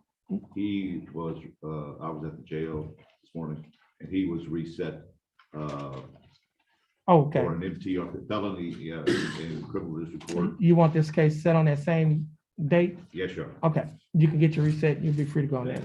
he was, I was at the jail this morning, and he was reset, Okay, for an MT felony, in criminal district court. you want this case set on that same date? Yes, Your Honor. Okay, you can get your reset. You'll be free to go on that.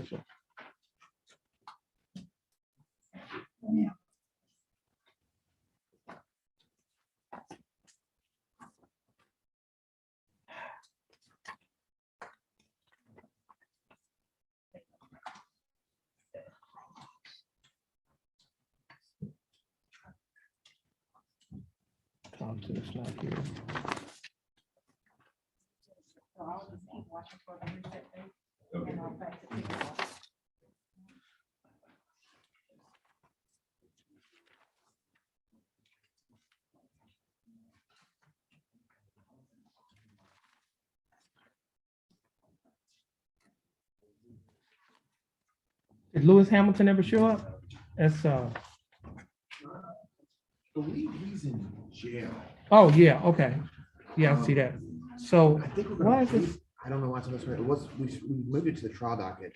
Thompson's not here. Did Lewis Hamilton ever show up? That's believe he's in jail. oh, yeah, okay. Yeah, I see that. So I think we're why gonna, is this? I don't know why it's on this, it was, we moved it to the trial docket,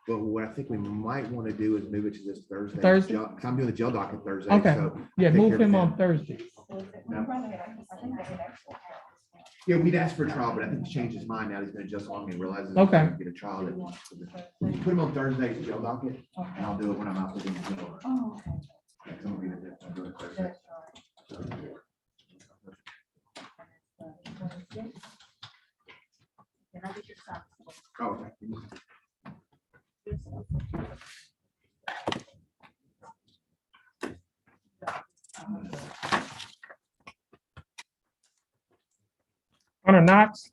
but what I think we might want to do is move it to this Thursday. Thursday? Because I'm doing the jail docket Thursday. Okay, so yeah, take move care of him that. on Thursday. Yeah, we'd asked for a trial, but I think he's changed his mind now. He's been just long and realizes. he's Okay. gonna Get a trial. Put him on Thursday's jail docket, and I'll do it when I'm out there. Oh, okay. Yeah, 'cause I'm gonna be there. I'm doing it Thursday. Oh, okay. Hunter Knox,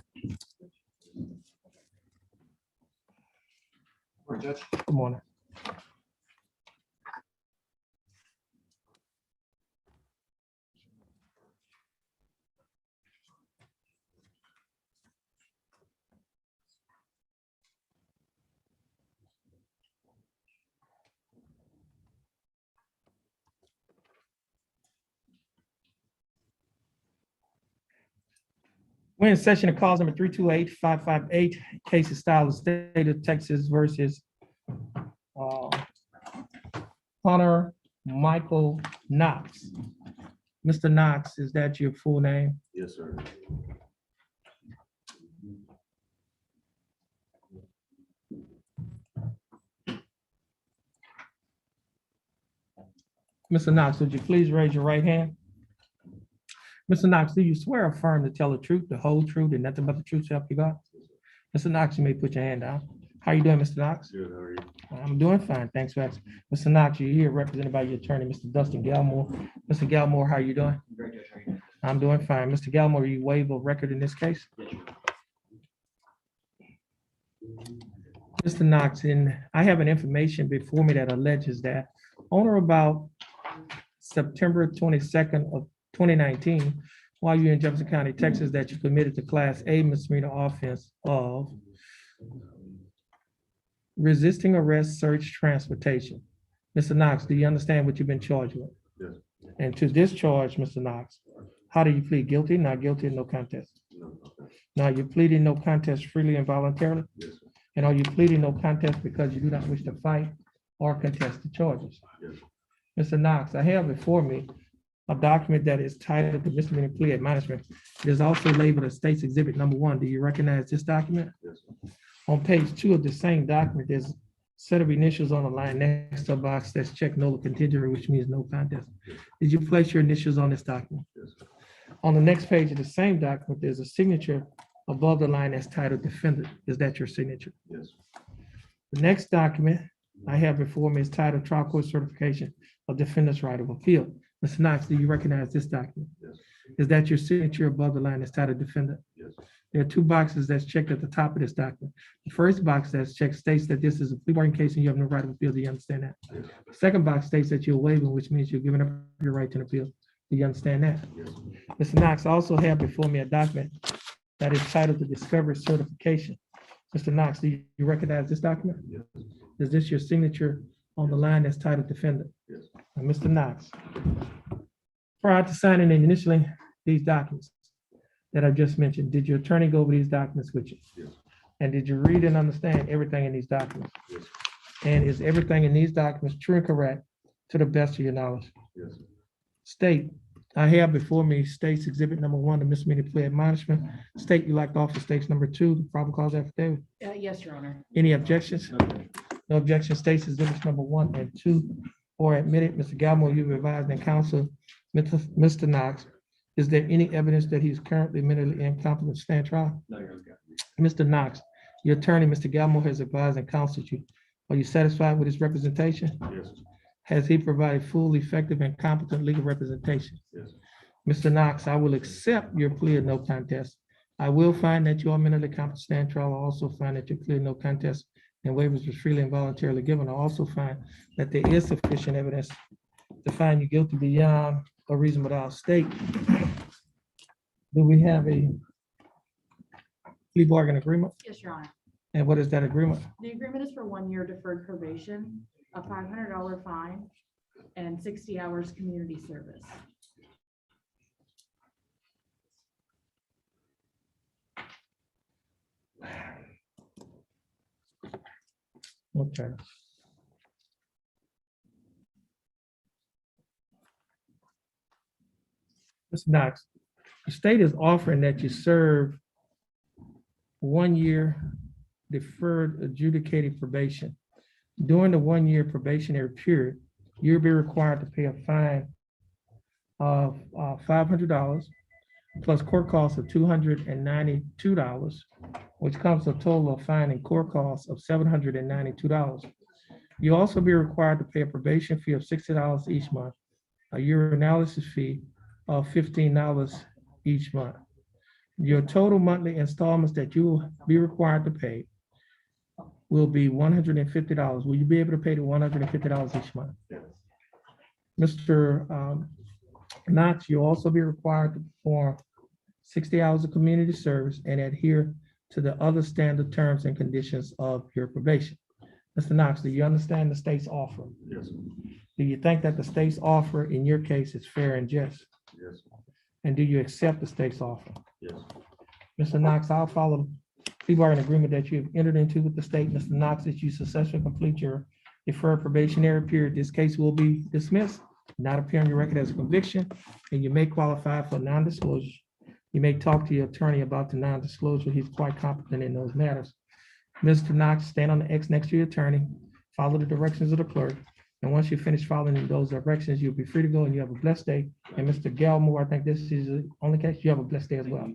Morning, Judge. good morning. We're in session of calls number 328-558, case of style of state of Texas versus Hunter Michael Knox. Mr. Knox, is that your full name? Yes, sir. Mr. Knox, would you please raise your right hand? Mr. Knox, do you swear or affirm to tell the truth, the whole truth, and nothing but the truth, so help you God? Mr. Knox, you may put your hand down. How you doing, Mr. Knox? Good, how are you? I'm doing fine, thanks for asking. Mr. Knox, you're here represented by your attorney, Mr. Dustin Galmore. Mr. Galmore, how are you doing? Great, Judge. How are you doing? I'm doing fine. Mr. Galmore, you waive a record in this case? Mr. Knox, and I have an information before me that alleges that on or about September 22nd of 2019, while you're in Jefferson County, Texas, that you committed the Class A misdemeanor offense of resisting arrest, search, transportation. Mr. Knox, do you understand what you've been charged with? Yes. And to this charge, Mr. Knox, how do you plead? Guilty, not guilty, no contest? No, okay. Now, you're pleading no contest freely and voluntarily? Yes, sir. And are you pleading no contest because you do not wish to fight or contest the charges? Yes. Mr. Knox, I have before me a document that is titled the misdemeanor plea admonishment. It is also labeled as State's Exhibit Number 1. Do you recognize this document? Yes, sir. On page 2 of the same document, there's a set of initials on the line next to a box that's checked no contingent, which means no contest. Did you place your initials on this document? Yes, sir. On the next page of the same document, there's a signature above the line that's titled Defendant. Is that your signature? Yes. The next document I have before me is titled Trial Court Certification of Defendant's Right of Appeal. Mr. Knox, do you recognize this document? Yes. Is that your signature above the line that's titled Defendant? Yes. There are two boxes that's checked at the top of this document. The first box that's checked states that this is a plea bargain case and you have no right of appeal. Do you understand that? The second box states that you're waiving, which means you're giving up your right to an appeal. Do you understand that? Mr. Knox, I also have before me a document that is titled the Discovery Certification. Mr. Knox, do you recognize this document? Yes. Is this your signature on the line that's titled Defendant? Yes. Now, Mr. Knox, prior to signing and initially these documents that I just mentioned, did your attorney go over these documents with you? Yes. And did you read and understand everything in these documents? Yes. And is everything in these documents true and correct to the best of your knowledge? Yes. State, I have before me states exhibit number 1, the misdemeanor plea admonishment. State you like to offer states number 2, the probable cause affidavit. Yes, Your Honor. Any objections? No objection. States exhibits number 1 and 2 or admitted. Mr. Galmore, you've advised and counsel Mr. Knox. Is there any evidence that he's currently mentally incompetent to stand trial? No, Your Honor. Mr. Knox, your attorney, Mr. Galmore, has advised and counseled you. Are you satisfied with his representation? Yes. Has he provided full, effective, and competent legal representation? Yes. Mr. Knox, I will accept your plea of no contest. I will find that you are mentally competent to stand trial. I also find that your plea of no contest and waivers was freely and voluntarily given. I also find that there is sufficient evidence to find you guilty beyond a reasonable doubt. State, do we have a plea bargain agreement? Yes, Your Honor. And what is that agreement? The agreement is for 1 year deferred probation, a $500 fine, and 60 hours community service. Okay. Mr. Knox, the state is offering that you serve 1 year deferred adjudicated probation. During the 1 year probationary period, you'll be required to pay a fine of $500 plus court costs of $292, which comes to a total of fine and court costs of $792. You'll also be required to pay a probation fee of $60 each month, a urinalysis fee of $15 each month. Your total monthly installments that you will be required to pay will be $150. Will you be able to pay the $150 each month? Yes. Mr. Knox, you'll also be required to perform 60 hours of community service and adhere to the other standard terms and conditions of your probation. Mr. Knox, do you understand the state's offer? Yes. Do you think that the state's offer in your case is fair and just? Yes. And do you accept the state's offer? Yes. Mr. Knox, I'll follow the plea bargain agreement that you've entered into with the state. Mr. Knox, that you successfully complete your deferred probationary period, this case will be dismissed, not appear on your record as a conviction, and you may qualify for non-disclosure. You may talk to your attorney about the non-disclosure. He's quite competent in those matters. Mr. Knox, stand on the X next to your attorney, follow the directions of the clerk, and once you finish following those directions, you'll be free to go and you have a blessed day. And Mr. Galmore, I think this is the only case, you have a blessed day as well.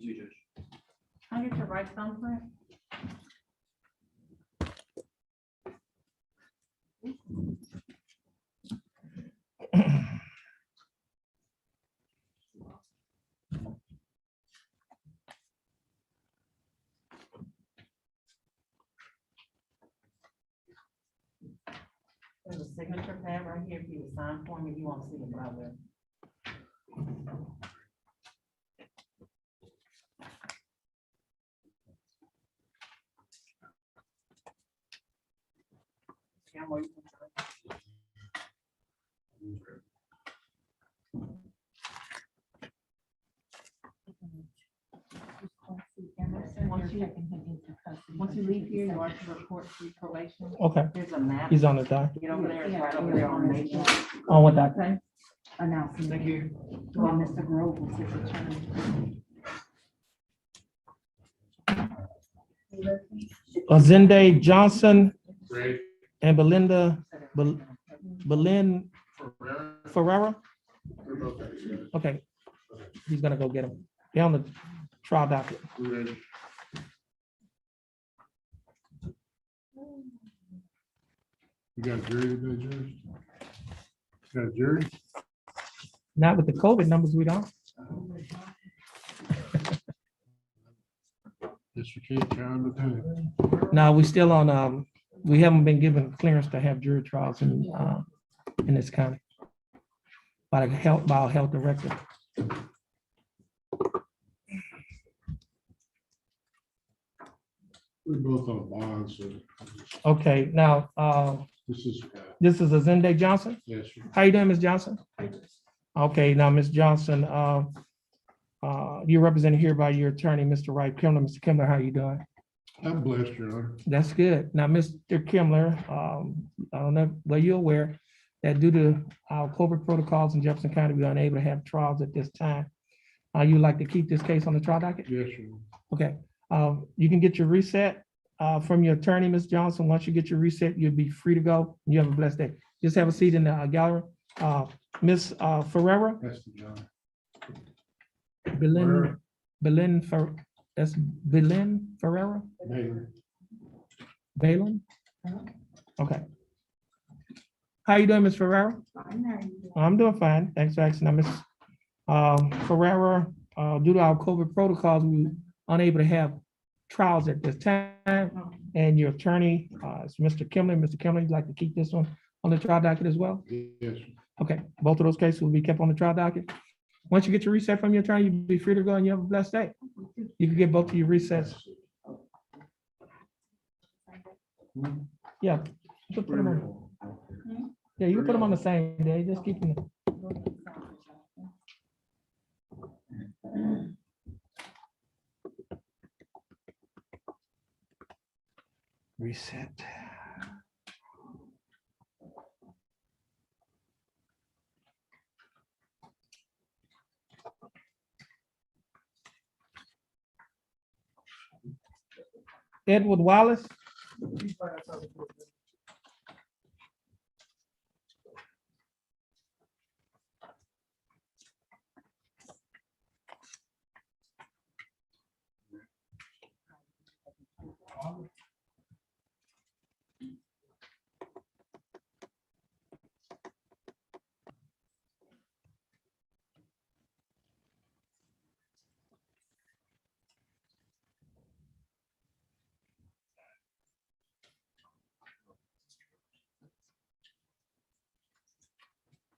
I get your right thumbprint. There's a signature pad right here. If you would sign for me, you want to see it right there. Once you leave here, you are to report to probation. Okay. There's a map. He's on the dock. Get over there, it's right over there on Maple. On what dock? Okay. Announcing. Thank you. Well, Mr. Grove will sit attorney. Zende Johnson Great. and Belinda Ferrera. Okay, he's gonna go get him. They're on the trial docket. You got a jury today, Judge? You got a jury? Not with the COVID numbers, we don't. Mr. Keith, John, Lieutenant. No, we still on, we haven't been given clearance to have jury trials in this county by our health director. We're both on bonds, so Okay, now, this is, this is Azende Johnson. yes, sir. How you doing, Ms. Johnson? Okay, now, Ms. Johnson, you're represented here by your attorney, Mr. Wright Kimler. Mr. Kimler, how you doing? I'm blessed, Your Honor. That's good. Now, Mr. Kimler, I don't know, well, you're aware that due to our COVID protocols in Jefferson County, we're unable to have trials at this time. You'd like to keep this case on the trial docket? Yes, sir. Okay, you can get your reset from your attorney, Ms. Johnson. Once you get your reset, you'll be free to go. You have a blessed day. Just have a seat in the gallery. Ms. Ferreira, That's the John. That's Belen Ferreira? Baylor. Balin? Okay. How you doing, Ms. Ferreira? I'm doing fine. Thanks for asking. Now, Ms. Ferreira, due to our COVID protocols, we were unable to have trials at this time. And your attorney is Mr. Kimley. Mr. Kimley, you'd like to keep this one on the trial docket as well? Yes, sir. Okay, both of those cases will be kept on the trial docket. Once you get your reset from your attorney, you'll be free to go and you have a blessed day. You can get both of your resets. Yeah. you can put 'em on- Yeah, you can put them on the same day, just keep them. Reset. Edward Wallace.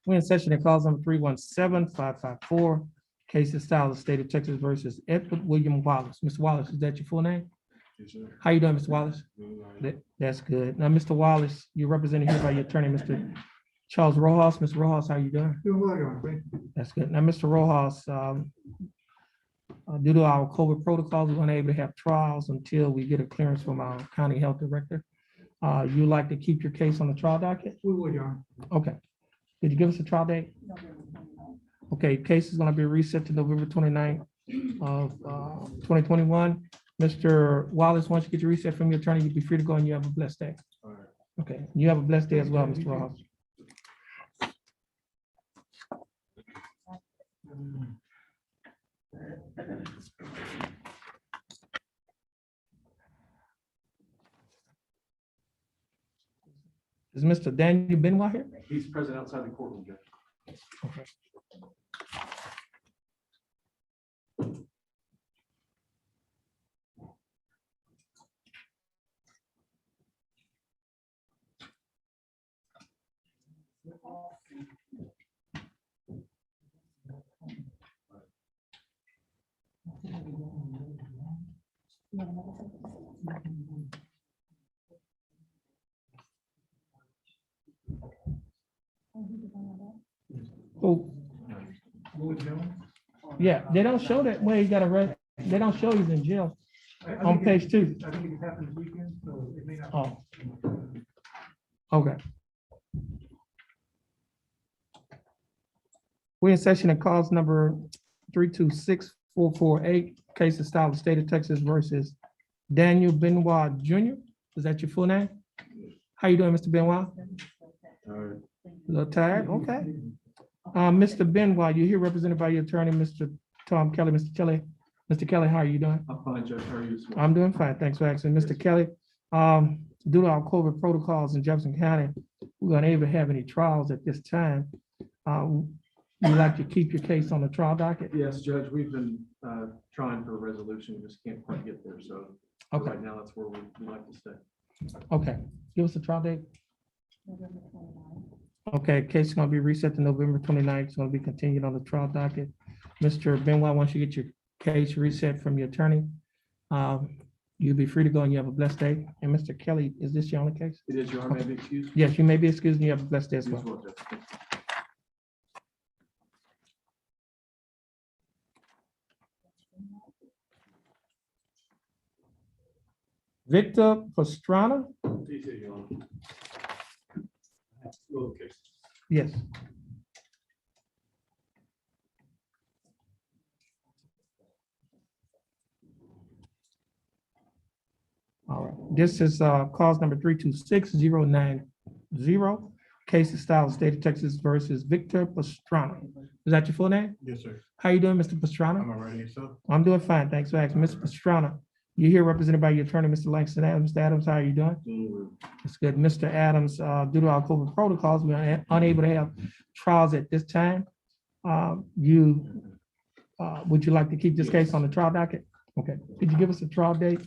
We're in session that calls number 317-554, case of style of state of Texas versus Edward William Wallace. Mr. Wallace, is that your full name? Yes, sir. How you doing, Mr. Wallace? That's good. Now, Mr. Wallace, you're represented here by your attorney, Mr. Charles Rojas. Mr. Rojas, how you doing? Doing well, Your Honor. Thank you. That's good. Now, Mr. Rojas, due to our COVID protocols, we're unable to have trials until we get a clearance from our county health director. You'd like to keep your case on the trial docket? We will, Your Honor. Okay. Could you give us a trial date? Okay, case is gonna be reset to November 29th of 2021. Mr. Wallace, once you get your reset from your attorney, you'll be free to go and you have a blessed day. All right. Okay, you have a blessed day as well, Mr. Rojas. Is Mr. Daniel Benoit here? He's present outside the courtroom, Judge. Okay. Oh, yeah, they don't show that way. You got to they don't show he's in jail on page 2. I think it happened this weekend, so it may not. Oh. Okay. We're in session at cause number 326-448, case of style of state of Texas versus Daniel Benoit Jr. Is that your full name? How you doing, Mr. Benoit? A little tired, okay. Mr. Benoit, you're here represented by your attorney, Mr. Tom Kelly. Mr. Kelly, how are you doing? I'm fine, Judge. How are you? I'm doing fine, thanks for asking. Mr. Kelly, due to our COVID protocols in Jefferson County, we're unable to have any trials at this time. You'd like to keep your case on the trial docket? Yes, Judge, we've been trying for a resolution, just can't quite get there, so Okay, right now, that's where we'd like to stay. okay. Give us a trial date. Okay, case is gonna be reset to November 29th. It's gonna be continued on the trial docket. Mr. Benoit, once you get your case reset from your attorney, you'll be free to go and you have a blessed day. And Mr. Kelly, is this your only case? It is, Your Honor, may I be excused? Yes, you may be excused and you have a blessed day as You as well. well, Judge. Thank you. Victor Pastrana? Yes. All right, this is cause number 326090. Case of style, State of Texas versus Victor Pastrana. Is that your full name? Yes, sir. How you doing, Mr. Pastrana? I'm all right, yourself? I'm doing fine, thanks for asking. Mr. Pastrana, you're here represented by your attorney, Mr. Langston Adams. Mr. Adams, how are you doing? It's good. Mr. Adams, due to our COVID protocols, we are unable to have trials at this time. Would you like to keep this case on the trial docket? Okay, could you give us a trial date?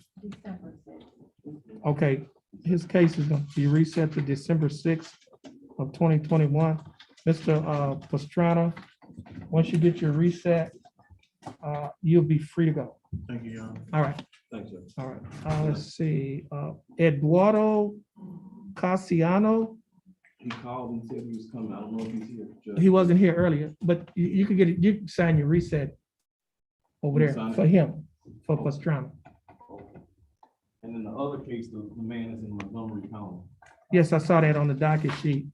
Okay, his case is going to be reset to December 6th of 2021. Mr. Pastrana, once you get your reset, you'll be free to go. Thank you, Your Honor. All right. Thanks, sir. All right, let's see, Eduardo Cassiano, He called and said he was coming. I don't know if he's here, Judge. he wasn't here earlier, but you could get it, you can sign your reset over You there sign it? for him, for Pastrana. And then the other case, the man is in Montgomery County. Yes, I saw that on the docket sheet.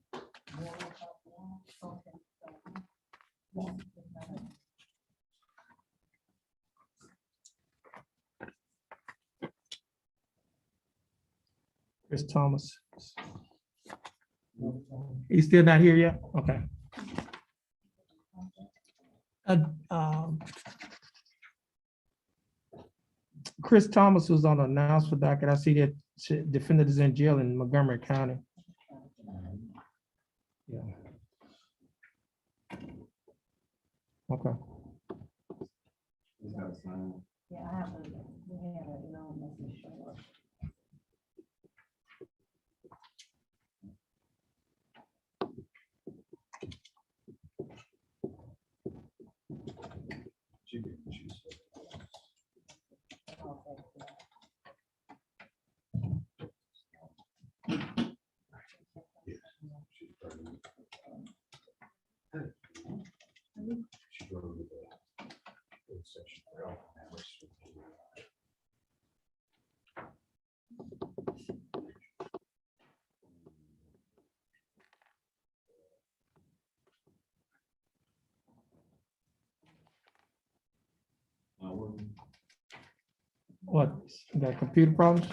Chris Thomas. He's still not here yet? Okay. Chris Thomas was on the announcement docket. I see that defendant is in jail in Montgomery County. Yeah. Okay. Yeah, I have we have a no message show up. What, you got computer problems?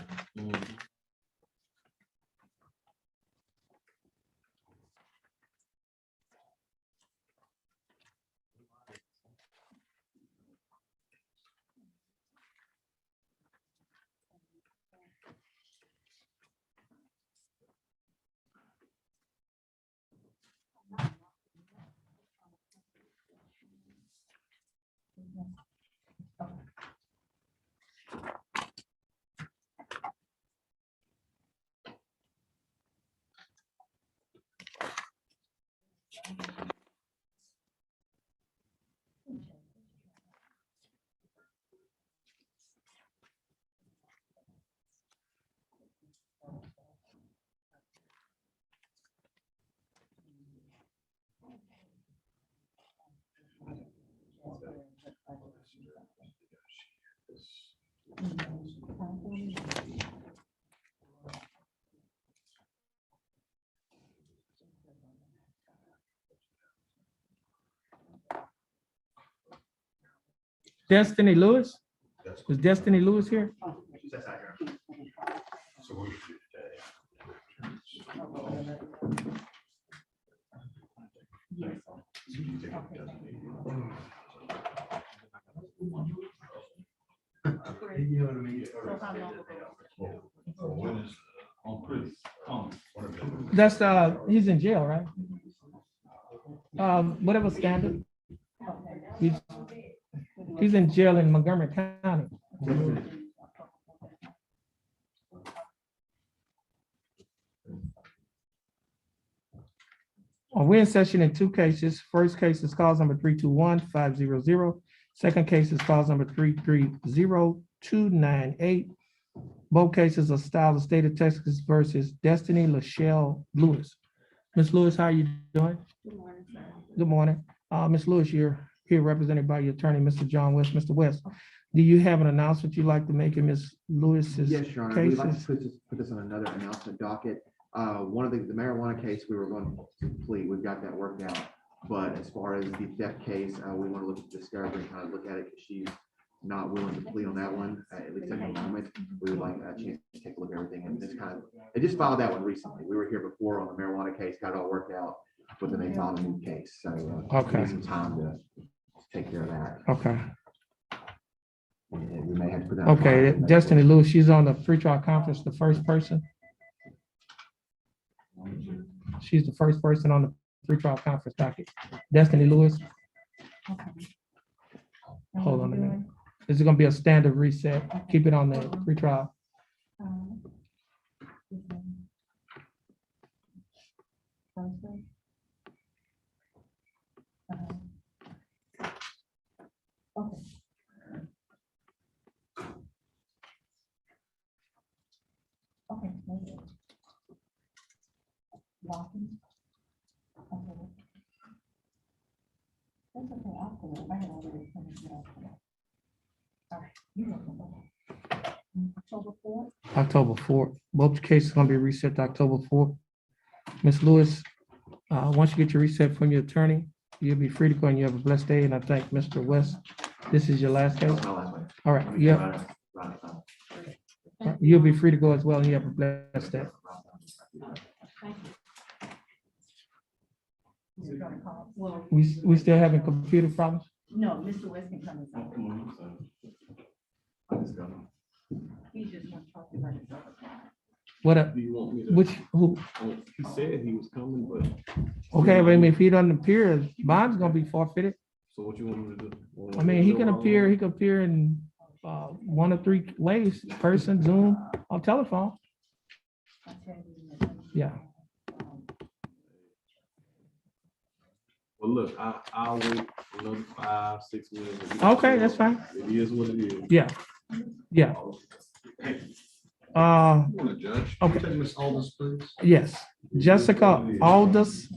Destiny Lewis? Is Destiny Lewis here? That's, he's in jail, right? Whatever standard. He's in jail in Montgomery County. We're in session in two cases. First case is cause number 321-500. Second case is cause number 330-298. Both cases are styled the state of Texas versus Destiny Lachelle Lewis. Ms. Lewis, how are you doing? Good morning, sir. Good morning. Ms. Lewis, you're here represented by your attorney, Mr. John West. Mr. West, do you have an announcement you'd like to make in Ms. Lewis's Yes, Your Honor, we'd like cases? to put this on another announcement docket. One of the marijuana case, we were going to plea, we've got that worked out. But as far as the theft case, we want to look at the discovery and kind of look at it because she's not willing to plea on that one, at least at the moment. We would like a chance to take a look at everything and just kind of, they just filed that one recently. We were here before on the marijuana case, got it all worked out, but then they filed a new case. So we need some time to take care of that. Okay. And we may have to put that. Okay, Destiny Lewis, she's on the pretrial conference, the first person. She's the first person on the pretrial conference docket. Destiny Lewis. Hold on a minute. This is gonna be a standard reset. Keep it on the pretrial. October 4th. Both cases are gonna be reset to October 4th. Ms. Lewis, once you get your reset from your attorney, you'll be free to go and you have a blessed day. And I thank Mr. West. This is your last case? All right, yeah. You'll be free to go as well and you have a blessed day. We still having computer problems? No, Mr. West can come inside. He just wants to talk about his other client. What up? Do you want me to? Which, who? He said he was coming, but. Okay, but I mean, if he doesn't appear, bond's gonna be forfeited. So what you want me to do? I mean, he can appear in one of three ways: person, Zoom, or telephone. Yeah. Well, look, I'll wait another 5-6 minutes. Okay, that's fine. It is what it is. Yeah. Yeah. Morning, Judge. Can you Okay. take Miss Aldis, please? Yes, Jessica Aldis.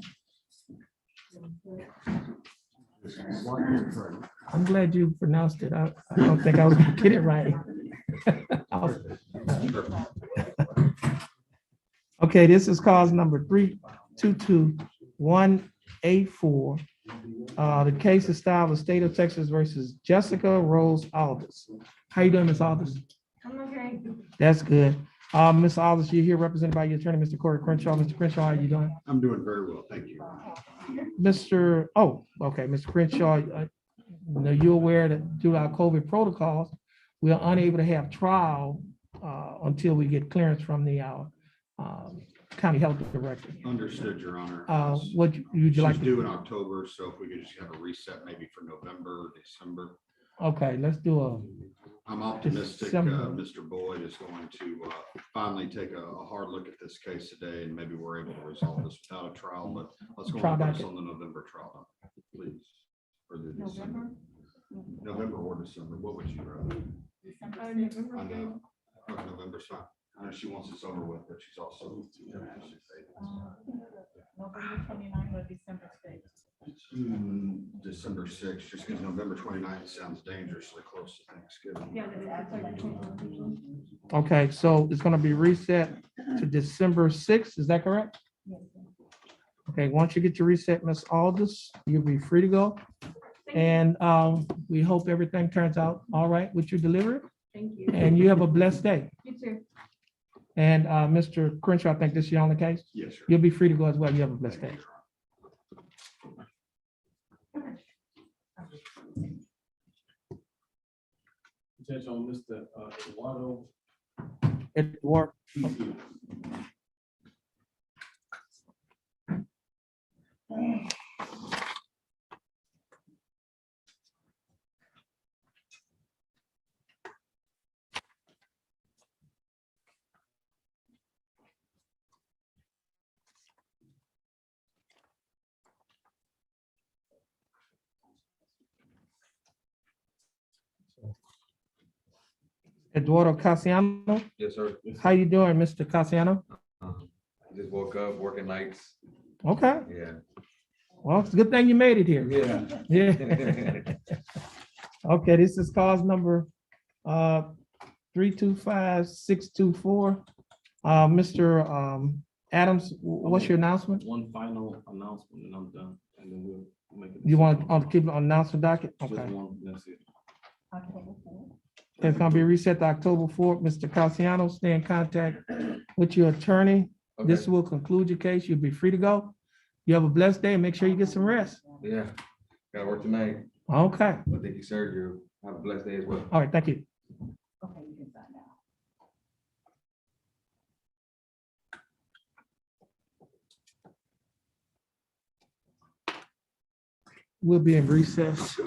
I'm glad you pronounced it. I don't think I was gonna get it right. Okay, this is cause number 322-184. The case is styled the state of Texas versus Jessica Rose Aldis. How you doing, Miss Aldis? I'm okay. That's good. Ms. Aldis, you're here represented by your attorney, Mr. Corey Crenshaw. Mr. Crenshaw, how are you doing? I'm doing very well, thank you. Mr. Crenshaw, you're aware that due to our COVID protocols, we are unable to have trial until we get clearance from the county health director. Understood, Your Honor. What would you like She's to due in October, so if we could just have a reset maybe for November, December. Okay, let's do I'm optimistic December. Mr. Boyd is going to finally take a hard look at this case today, and maybe we're able to resolve this without a trial, but let's go Trial on docket. the November trial, please. Or the December. November or December, what would you rather? I know. Okay, November's fine. I know she wants this over with, but she's also. November 29th or December 6th. December 6th, just because November 29th sounds dangerously close to Thanksgiving. Yeah, Okay, so it's gonna be reset to December 6th, is that correct? Okay, once you get your reset, Ms. Aldis, you'll be free to go. And we hope everything turns out all right with your delivery. Thank you. And you have a blessed day. You too. And Mr. Crenshaw, I think this is your only case? Yes, sir. You'll be free to go as well. You have a blessed day. Judge on Mr. Eduardo. Edward. Eduardo Casiano. Yes, sir. How you doing, Mr. Casiano? Just woke up, working nights. Okay, Yeah. well, it's a good thing you made it here. Yeah. Yeah. Okay, this is cause number 325624. Mr. Adams, what's your announcement? One final announcement and I'm done, and then we'll make it. You want to keep it on announcement docket? Okay. That's it. It's gonna be reset to October 4th. Mr. Casiano, stay in contact with your attorney. This will conclude your case. You'll be free to go. You have a blessed day and make sure you get some rest. Yeah. Gotta work tonight. Okay. But thank you, sir. You have a blessed day as well. All right, thank you. Okay, you can sign now. We'll be in recess.